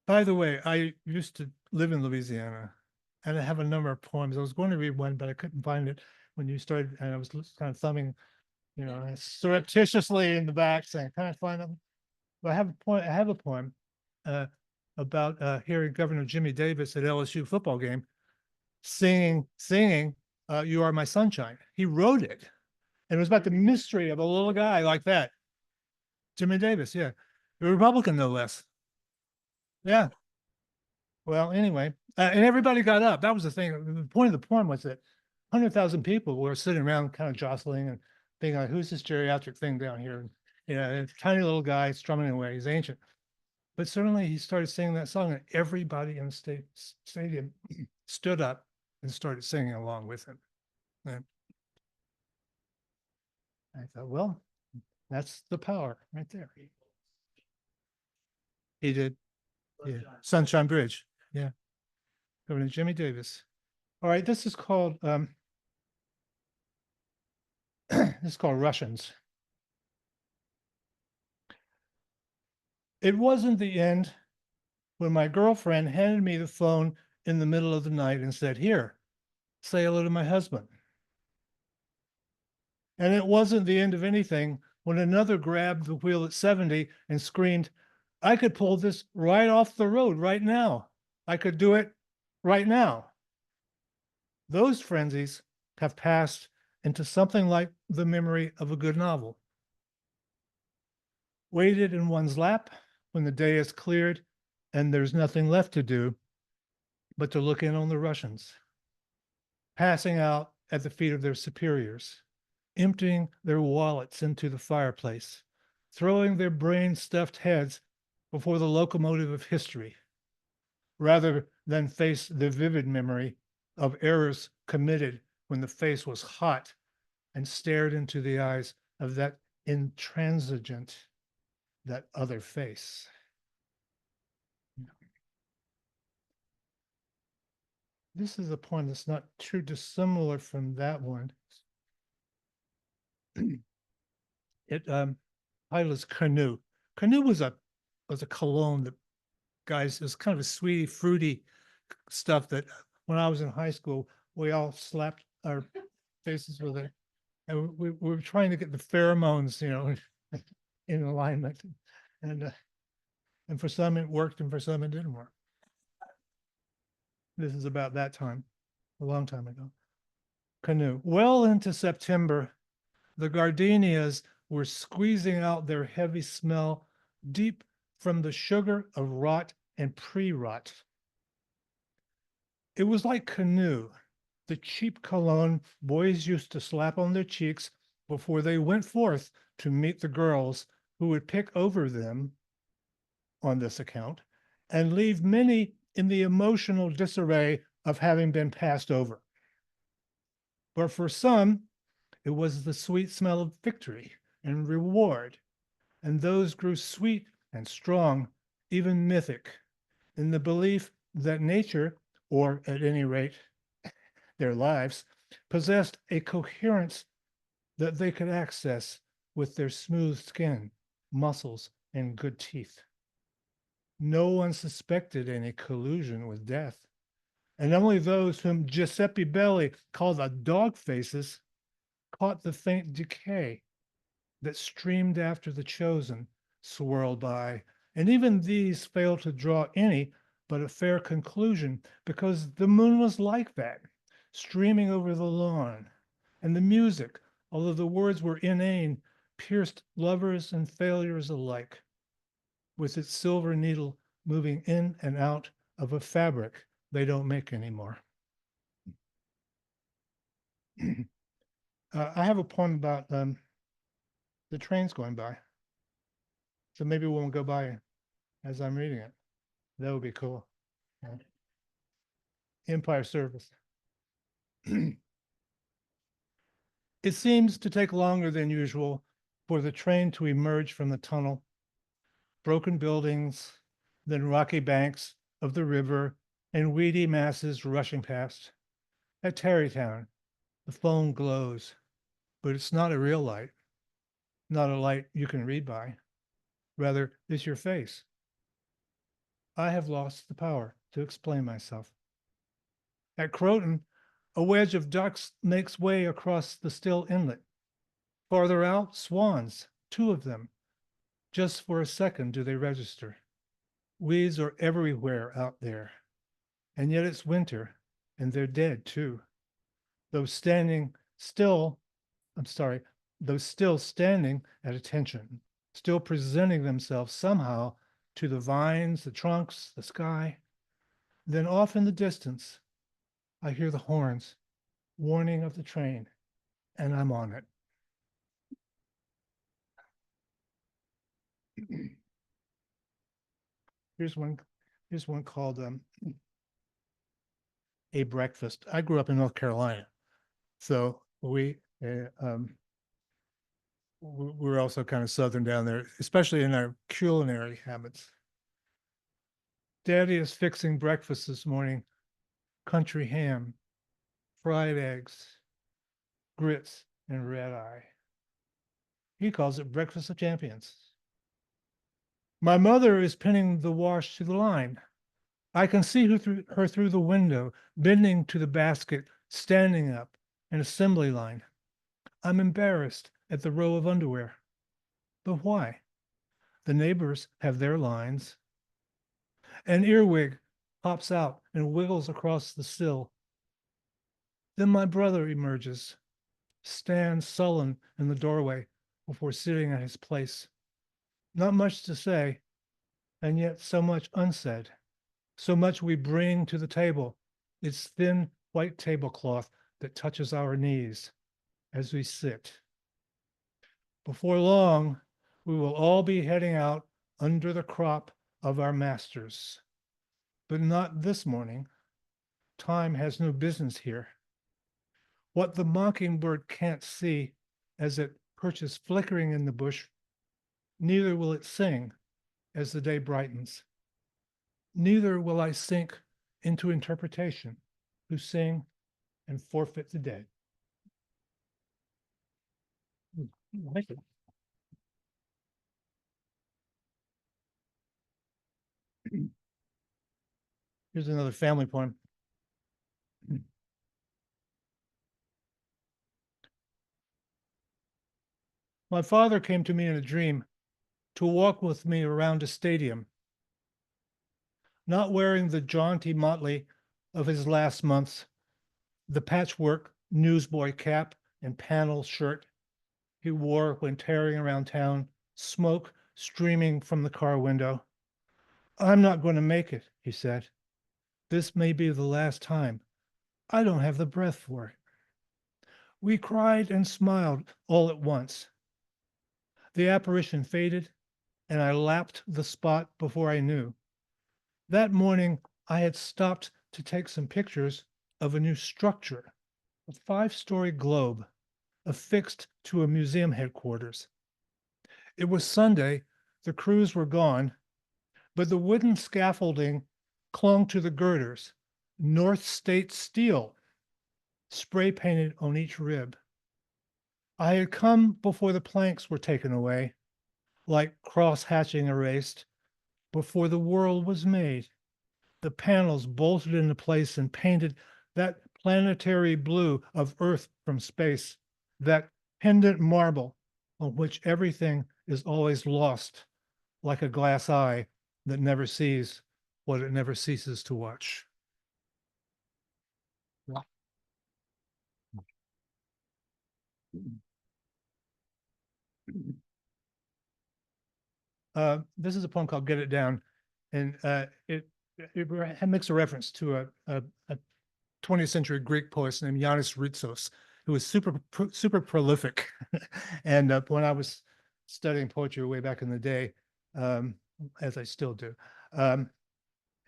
By the way, I used to live in Louisiana, and I have a number of poems. I was going to read one, but I couldn't find it when you started, and I was kind of thumbing, surreptitiously in the back saying, "Can I find them?" But I have a poem about hearing Governor Jimmy Davis at LSU football game singing "You Are My Sunshine." He wrote it, and it was about the mystery of a little guy like that. Jimmy Davis, yeah, a Republican no less. Yeah. Well, anyway, and everybody got up. That was the thing. The point of the poem was that 100,000 people were sitting around kind of jostling and being like, who's this geriatric thing down here? A tiny little guy strumming away. He's ancient. But suddenly he started singing that song, and everybody in the stadium stood up and started singing along with him. And I thought, well, that's the power right there. He did. Yeah. Sunshine Bridge. Yeah. Governor Jimmy Davis. All right, this is called this is called Russians. It wasn't the end when my girlfriend handed me the phone in the middle of the night and said, "Here, say hello to my husband." And it wasn't the end of anything when another grabbed the wheel at 70 and screamed, "I could pull this right off the road right now. I could do it right now." Those frenzies have passed into something like the memory of a good novel. Weighted in one's lap when the day is cleared and there's nothing left to do but to look in on the Russians, passing out at the feet of their superiors, emptying their wallets into the fireplace, throwing their brain-stuffed heads before the locomotive of history, rather than face the vivid memory of errors committed when the face was hot and stared into the eyes of that intransigent, that other face. This is a poem that's not too dissimilar from that one. It title is Canoe. Canoe was a cologne that guys, it was kind of a sweetie, fruity stuff that when I was in high school, we all slapped our faces with it. And we were trying to get the pheromones, in alignment. And for some it worked and for some it didn't work. This is about that time, a long time ago. Canoe. Well into September, the gardenias were squeezing out their heavy smell deep from the sugar of rot and pre-rot. It was like Canoe, the cheap cologne boys used to slap on their cheeks before they went forth to meet the girls who would pick over them on this account and leave many in the emotional disarray of having been passed over. But for some, it was the sweet smell of victory and reward, and those grew sweet and strong, even mythic, in the belief that nature, or at any rate, their lives, possessed a coherence that they could access with their smooth skin, muscles, and good teeth. No one suspected any collusion with death, and only those whom Giuseppe Belli called the dog faces caught the faint decay that streamed after the chosen swirled by, and even these failed to draw any but a fair conclusion, because the moon was like that, streaming over the lawn, and the music, although the words were inane, pierced lovers and failures alike, with its silver needle moving in and out of a fabric they don't make anymore. I have a poem about the trains going by. So maybe we'll go by as I'm reading it. That would be cool. Yeah. Empire Service. It seems to take longer than usual for the train to emerge from the tunnel. Broken buildings, then rocky banks of the river and weedy masses rushing past. At Tarrytown, the phone glows, but it's not a real light, not a light you can read by. Rather, it's your face. I have lost the power to explain myself. At Croton, a wedge of ducks makes way across the still inlet. Farther out, swans, 2 of them. Just for a second do they register. Weeds are everywhere out there. And yet it's winter, and they're dead too. Those still standing at attention, still presenting themselves somehow to the vines, the trunks, the sky. Then off in the distance, I hear the horns, warning of the train, and I'm on it. Here's one called A Breakfast. I grew up in North Carolina, so we're also kind of Southern down there, especially in our culinary habits. Daddy is fixing breakfast this morning. Country ham, fried eggs, grits, and red eye. He calls it breakfast of champions. My mother is pinning the wash to the line. I can see her through the window, bending to the basket, standing up, an assembly line. I'm embarrassed at the row of underwear. But why? The neighbors have their lines. An earwig pops out and wiggles across the sill. Then my brother emerges, stands sullen in the doorway before sitting at his place. Not much to say, and yet so much unsaid. So much we bring to the table. It's thin white tablecloth that touches our knees as we sit. Before long, we will all be heading out under the crop of our masters. But not this morning. Time has no business here. What the mockingbird can't see as it perches flickering in the bush, neither will it sing as the day brightens. Neither will I sink into interpretation, who sing and forfeit the day. I like it. Here's another family poem. My father came to me in a dream to walk with me around a stadium, not wearing the jaunty motley of his last months, the patchwork newsboy cap and panel shirt he wore when tearing around town, smoke streaming from the car window. "I'm not going to make it," he said. "This may be the last time. I don't have the breath for it." We cried and smiled all at once. The apparition faded, and I lapped the spot before I knew. That morning, I had stopped to take some pictures of a new structure, a 5-story globe affixed to a museum headquarters. It was Sunday, the crews were gone, but the wooden scaffolding clung to the girders, North State steel, spray painted on each rib. I had come before the planks were taken away, like cross-hatching erased, before the world was made. The panels bolted into place and painted that planetary blue of Earth from space, that pendant marble on which everything is always lost, like a glass eye that never sees what it never ceases to watch. This is a poem called "Get It Down," and it makes a reference to a 20th century Greek poet named Yannis Ritsos, who was super prolific. And when I was studying poetry way back in the day, as I still do,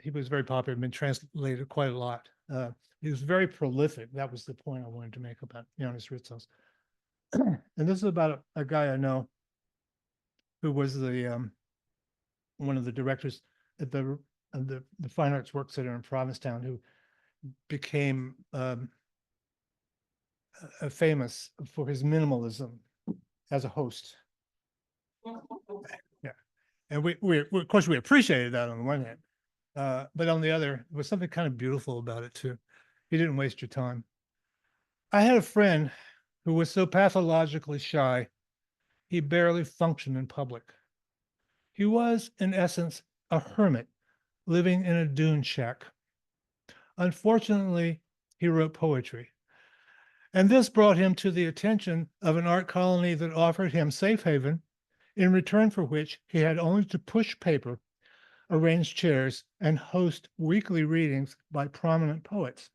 he was very popular, been translated quite a lot. He was very prolific. That was the point I wanted to make about Yannis Ritsos. And this is about a guy I know who was the one of the directors at the Fine Arts Work Center in Provincetown, who became famous for his minimalism as a host. Yeah, and we of course we appreciated that on the one hand, but on the other, there was something kind of beautiful about it too. He didn't waste your time. I had a friend who was so pathologically shy, he barely functioned in public. He was, in essence, a hermit living in a dune shack. Unfortunately, he wrote poetry, and this brought him to the attention of an art colony that offered him safe haven, in return for which he had only to push paper, arrange chairs, and host weekly readings by prominent poets.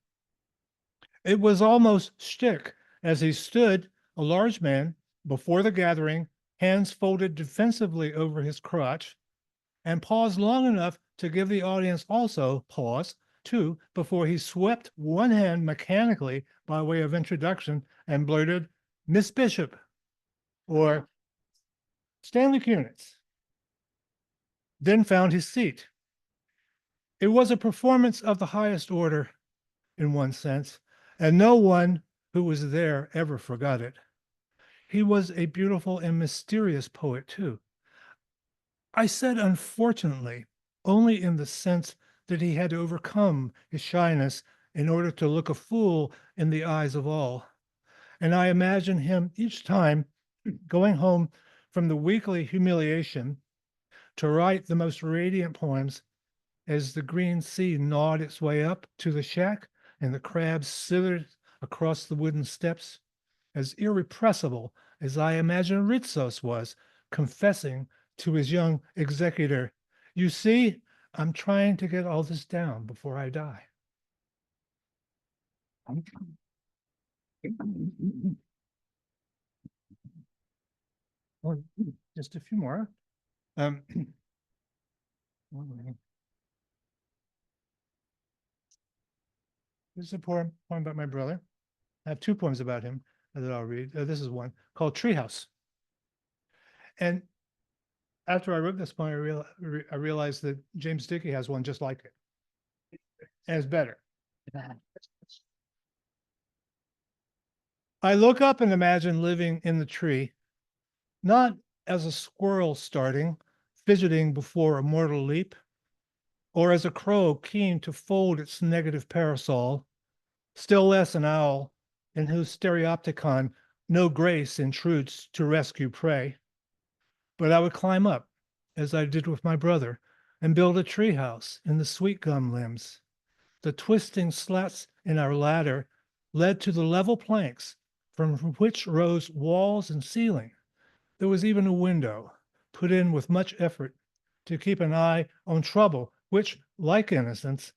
It was almost shtick as he stood, a large man, before the gathering, hands folded defensively over his crotch, and paused long enough to give the audience also pause, too, before he swept one hand mechanically by way of introduction and blurted, "Miss Bishop," or "Stanley Kunitz," then found his seat. It was a performance of the highest order, in one sense, and no one who was there ever forgot it. He was a beautiful and mysterious poet, too. I said unfortunately, only in the sense that he had to overcome his shyness in order to look a fool in the eyes of all. And I imagine him each time going home from the weekly humiliation to write the most radiant poems as the green sea gnawed its way up to the shack and the crabs slithered across the wooden steps, as irrepressible as I imagine Ritsos was, confessing to his young executor, "You see, I'm trying to get all this down before I die." Well, just a few more. This is a poem about my brother. I have 2 poems about him that I'll read. This is one called Treehouse. And after I wrote this poem, I realized that James Dickey has one just like it. And it's better. I look up and imagine living in the tree, not as a squirrel starting, fidgeting before a mortal leap, or as a crow keen to fold its negative parasol, still less an owl in whose stereopticon no grace intrudes to rescue prey. But I would climb up, as I did with my brother, and build a treehouse in the sweet gum limbs, the twisting slats in our ladder led to the level planks from which rose walls and ceiling. There was even a window, put in with much effort to keep an eye on trouble, which, like innocence,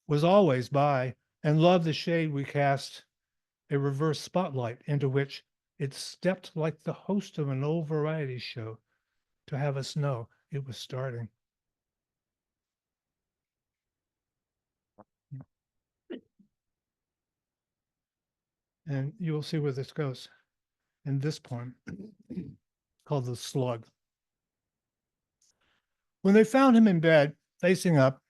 was always by, and loved the shade we cast, a reverse spotlight into which it stepped like the host of an old variety show to have us know it was starting. And you will see where this goes in this poem called The Slug. When they found him in bed, facing up,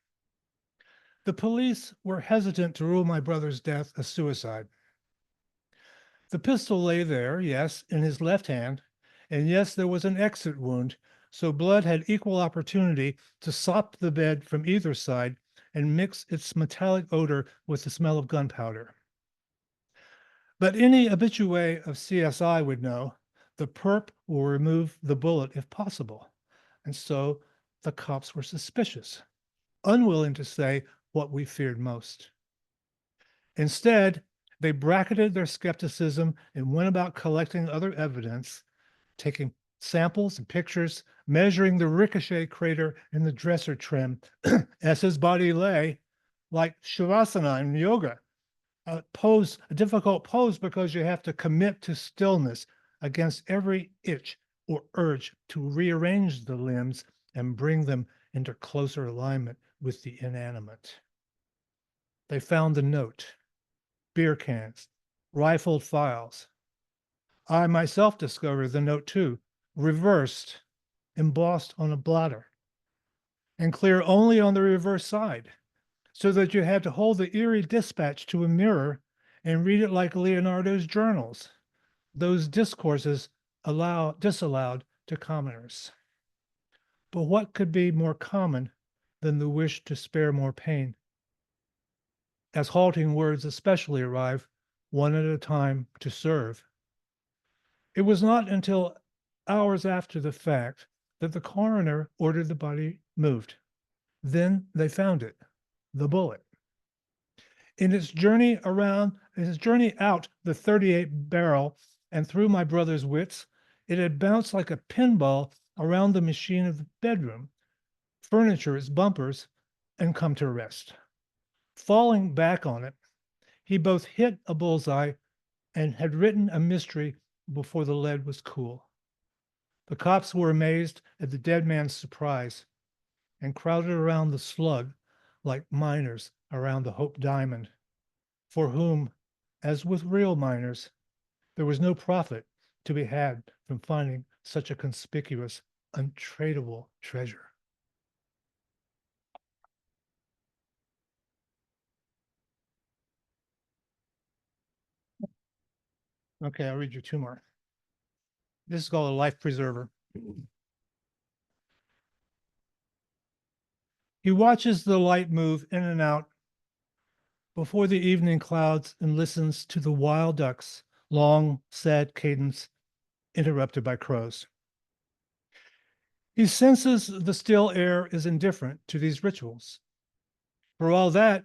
the police were hesitant to rule my brother's death a suicide. The pistol lay there, yes, in his left hand, and yes, there was an exit wound, so blood had equal opportunity to sop the bed from either side and mix its metallic odor with the smell of gunpowder. But any habitué of CSI would know the perp will remove the bullet if possible. And so the cops were suspicious, unwilling to say what we feared most. Instead, they bracketed their skepticism and went about collecting other evidence, taking samples and pictures, measuring the ricochet crater in the dresser trim as his body lay, like Shavasana in yoga. A difficult pose because you have to commit to stillness against every itch or urge to rearrange the limbs and bring them into closer alignment with the inanimate. They found the note, beer cans, rifled files. I myself discovered the note too, reversed, embossed on a blotter, and clear only on the reverse side, so that you had to hold the eerie dispatch to a mirror and read it like Leonardo's journals, those discourses disallowed to commoners. But what could be more common than the wish to spare more pain? As halting words especially arrive, one at a time to serve. It was not until hours after the fact that the coroner ordered the body moved. Then they found it, the bullet. In its journey out the 38 barrel and through my brother's wits, it had bounced like a pinball around the machine of the bedroom, furniture, its bumpers, and come to rest. Falling back on it, he both hit a bullseye and had written a mystery before the lead was cool. The cops were amazed at the dead man's surprise and crowded around the slug like miners around the Hope Diamond, for whom, as with real miners, there was no profit to be had from finding such a conspicuous, untradeable treasure. Okay, I'll read you two more. This is called A Life Preserver. He watches the light move in and out before the evening clouds and listens to the wild ducks' long, sad cadence interrupted by crows. He senses the still air is indifferent to these rituals. For all that,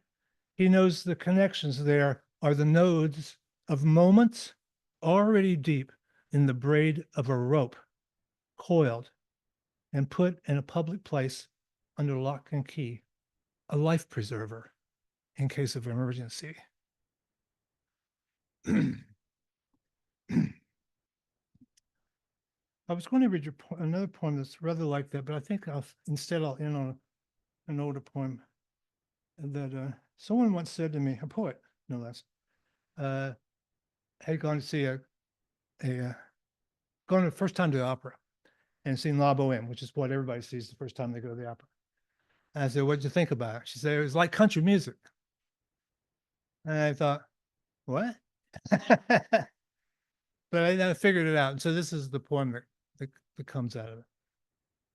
he knows the connections there are the nodes of moments already deep in the braid of a rope, coiled and put in a public place under lock and key, a life preserver in case of emergency. I was going to read you another poem that's rather like that, but I think I'll end on an older poem that someone once said to me, a poet, no less, had gone to see gone the first time to the opera and seen La Boheme, which is what everybody sees the first time they go to the opera. And I said, "What'd you think about it?" She said, "It was like country music." And I thought, what? But I figured it out. And so this is the poem that comes out of it.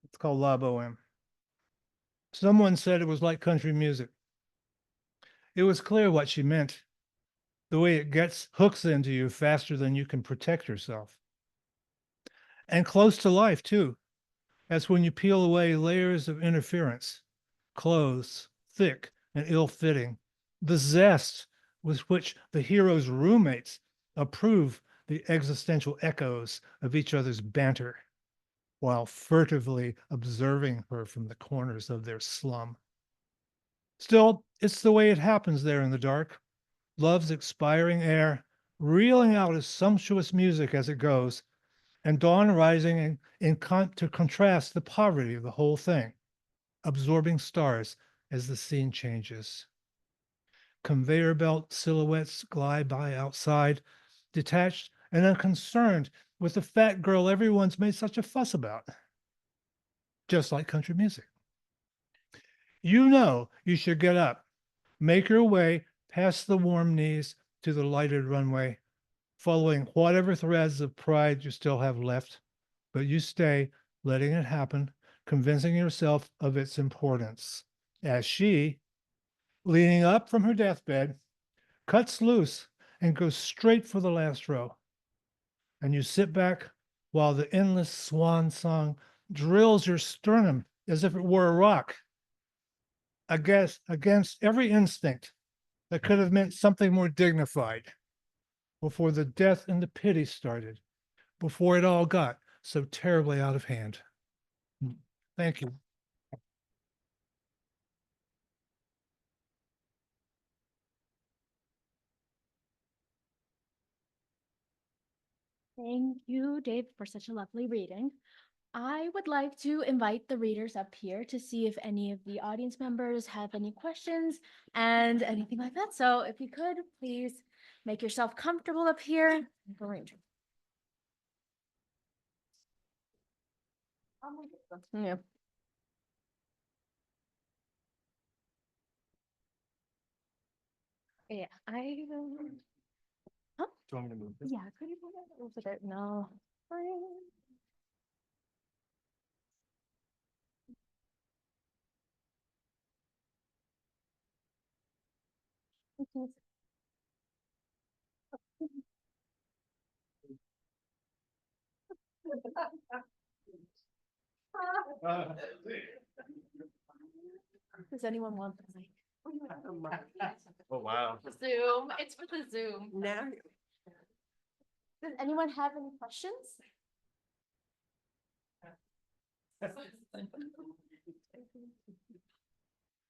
It's called La Boheme. Someone said it was like country music. It was clear what she meant. The way it hooks into you faster than you can protect yourself. And close to life, too. That's when you peel away layers of interference, clothes, thick and ill-fitting, the zest with which the hero's roommates approve the existential echoes of each other's banter while furtively observing her from the corners of their slum. Still, it's the way it happens there in the dark. Love's expiring air, reeling out as sumptuous music as it goes, and dawn rising to contrast the poverty of the whole thing, absorbing stars as the scene changes. Conveyor belt silhouettes glide by outside, detached and unconcerned with the fat girl everyone's made such a fuss about. Just like country music. You know you should get up, make your way past the warm knees to the lighted runway, following whatever threads of pride you still have left, but you stay, letting it happen, convincing yourself of its importance, as she, leaning up from her deathbed, cuts loose and goes straight for the last row. And you sit back while the endless swan song drills your sternum as if it were a rock, against every instinct that could have meant something more dignified before the death and the pity started, before it all got so terribly out of hand. Thank you. Thank you, Dave, for such a lovely reading. I would like to invite the readers up here to see if any of the audience members have any questions and anything like that. So if you could, please make yourself comfortable up here. Yeah. Yeah, I Do you want me to move this? yeah, could you move it over there? No. Okay. Does anyone want the mic? Oh, wow. Zoom. It's for the Zoom. Now, Does anyone have any questions?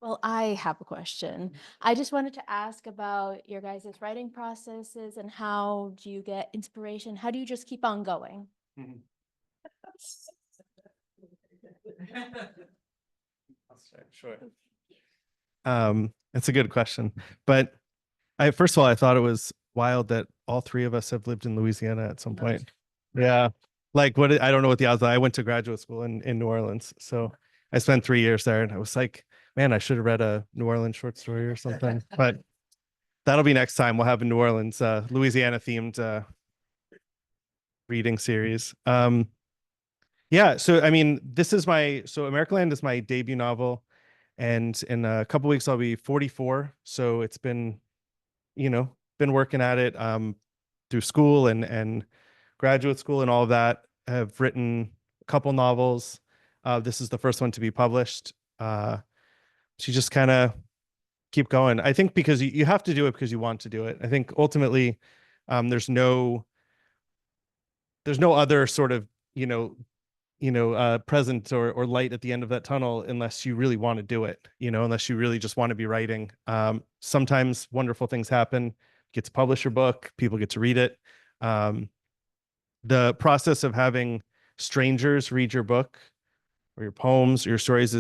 Well, I have a question. I just wanted to ask about your guys' writing processes and how do you get inspiration? How do you just keep on going? Sure. It's a good question, but first of all, I thought it was wild that all three of us have lived in Louisiana at some point. Yeah. Like I don't know what the odds are. I went to graduate school in New Orleans. So I spent 3 years there and I was like, man, I should have read a New Orleans short story or something, but that'll be next time. We'll have a New Orleans, Louisiana themed, reading series. Yeah. So, I mean, Amerikaland is my debut novel, and in a couple weeks I'll be 44. So it's been, been working at it, through school and graduate school and all of that. Have written a couple novels. This is the first one to be published. So you just kind of keep going. I think because you have to do it because you want to do it. I think ultimately, there's no other sort of, present or light at the end of that tunnel unless you really want to do it, unless you really just want to be writing. Sometimes wonderful things happen. You get to publish your book, people get to read it. The process of having strangers read your book or your poems or your stories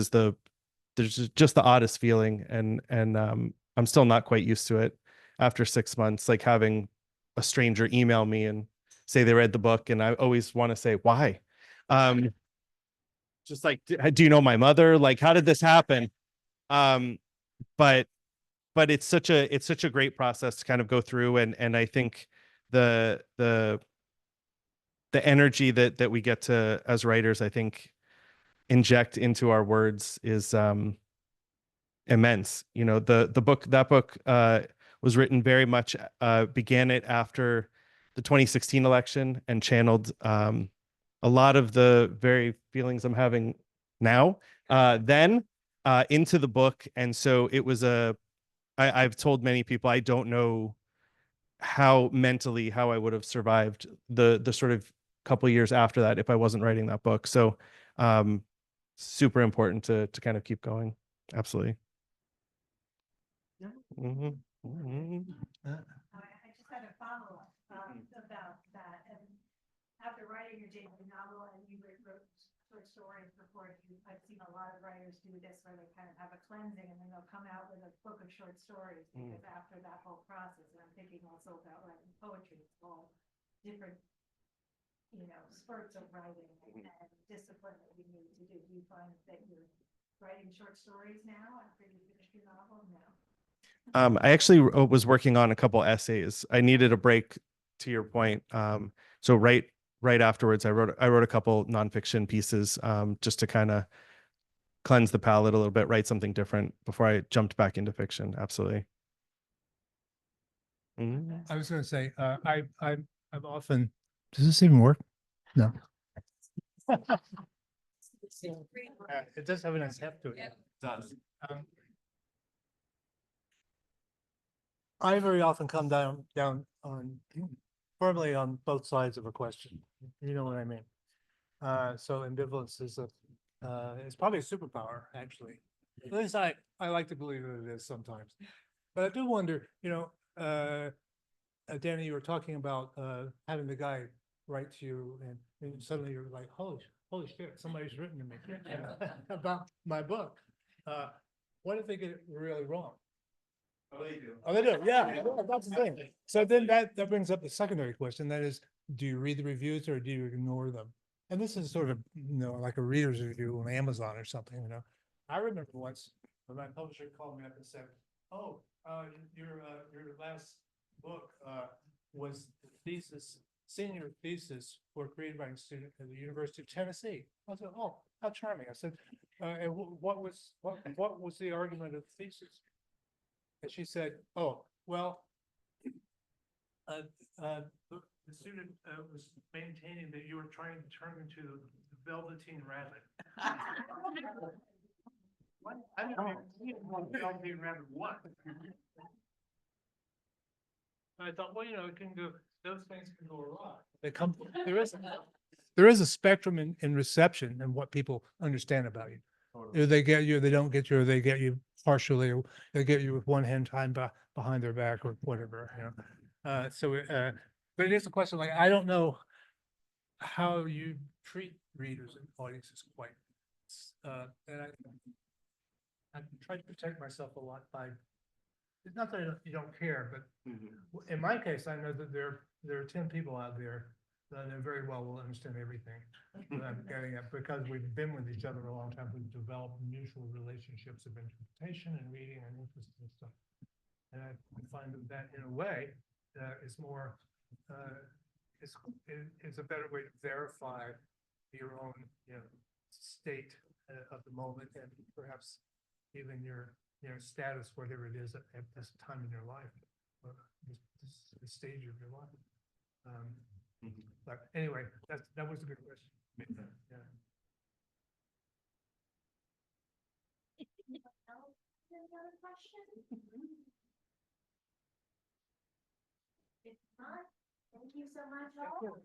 there's just the oddest feeling. And I'm still not quite used to it after 6 months, like having a stranger email me and say they read the book. And I always want to say, why? Just like, do you know my mother? Like, how did this happen? But it's such a great process to kind of go through. And I think the energy that we get to, as writers, I think, inject into our words is immense. That book was written very much, began it after the 2016 election and channeled a lot of the very feelings I'm having now then into the book. And so it was a I've told many people I don't know how mentally how I would have survived the sort of couple years after that if I wasn't writing that book. So super important to kind of keep going. Absolutely. Mhm. Mhm. I just had a follow-up about that. And after writing your debut novel and you wrote short stories before, I've seen a lot of writers do this where they kind of have a cleansing and then they'll come out with a book of short stories because after that whole process, and I'm thinking also about writing poetry, it's all different, spurts of writing and discipline that you need to do. Do you find that you're writing short stories now after you finish your novel? No. I actually was working on a couple essays. I needed a break, to your point. So right afterwards, I wrote a couple nonfiction pieces just to kind of cleanse the palate a little bit, write something different before I jumped back into fiction. Absolutely. Mhm. I was going to say, I'm often, does this even work? No. It does have a nice heft to it. It does. I very often come down on firmly on both sides of a question. You know what I mean? So ambivalence is it's probably a superpower, actually. At least I like to believe that it is sometimes. But I do wonder, Danny, you were talking about having the guy write to you, and suddenly you're like, holy shit, somebody's written to me about my book. What if they get it really wrong? Oh, they do. Oh, they do, yeah, that's the thing. So then that brings up the secondary question, that is, do you read the reviews or do you ignore them? And this is sort of, like a reader's review on Amazon or something, I remember once when my publisher called me up and said, oh, your last book was the senior thesis for a creative writing student at the University of Tennessee. I said, oh, how charming. I said, and what was the argument of the thesis? And she said, oh, well, the student was maintaining that you were trying to turn into the Velveteen Rabbit. What? I don't know. Velveteen Rabbit what? I thought, well, it can go, those things can go wrong. There is a spectrum in reception and what people understand about you. Either they get you, or they don't get you, or they get you partially, or they get you with one hand tied behind their back or whatever, but it is a question, like, I don't know how you treat readers and audiences quite. And I try to protect myself a lot by, it's not that you don't care, but in my case, I know that there are 10 people out there that I know very well will understand everything that I'm getting at, because we've been with each other a long time. We've developed mutual relationships of interpretation and reading and interest and stuff. And I find that in a way is more, is a better way to verify your own, state of the moment, and perhaps even your status, whatever it is at this time in your life, or this stage of your life. But anyway, that was a good question. Yeah. Any other questions? If not, thank you so much all.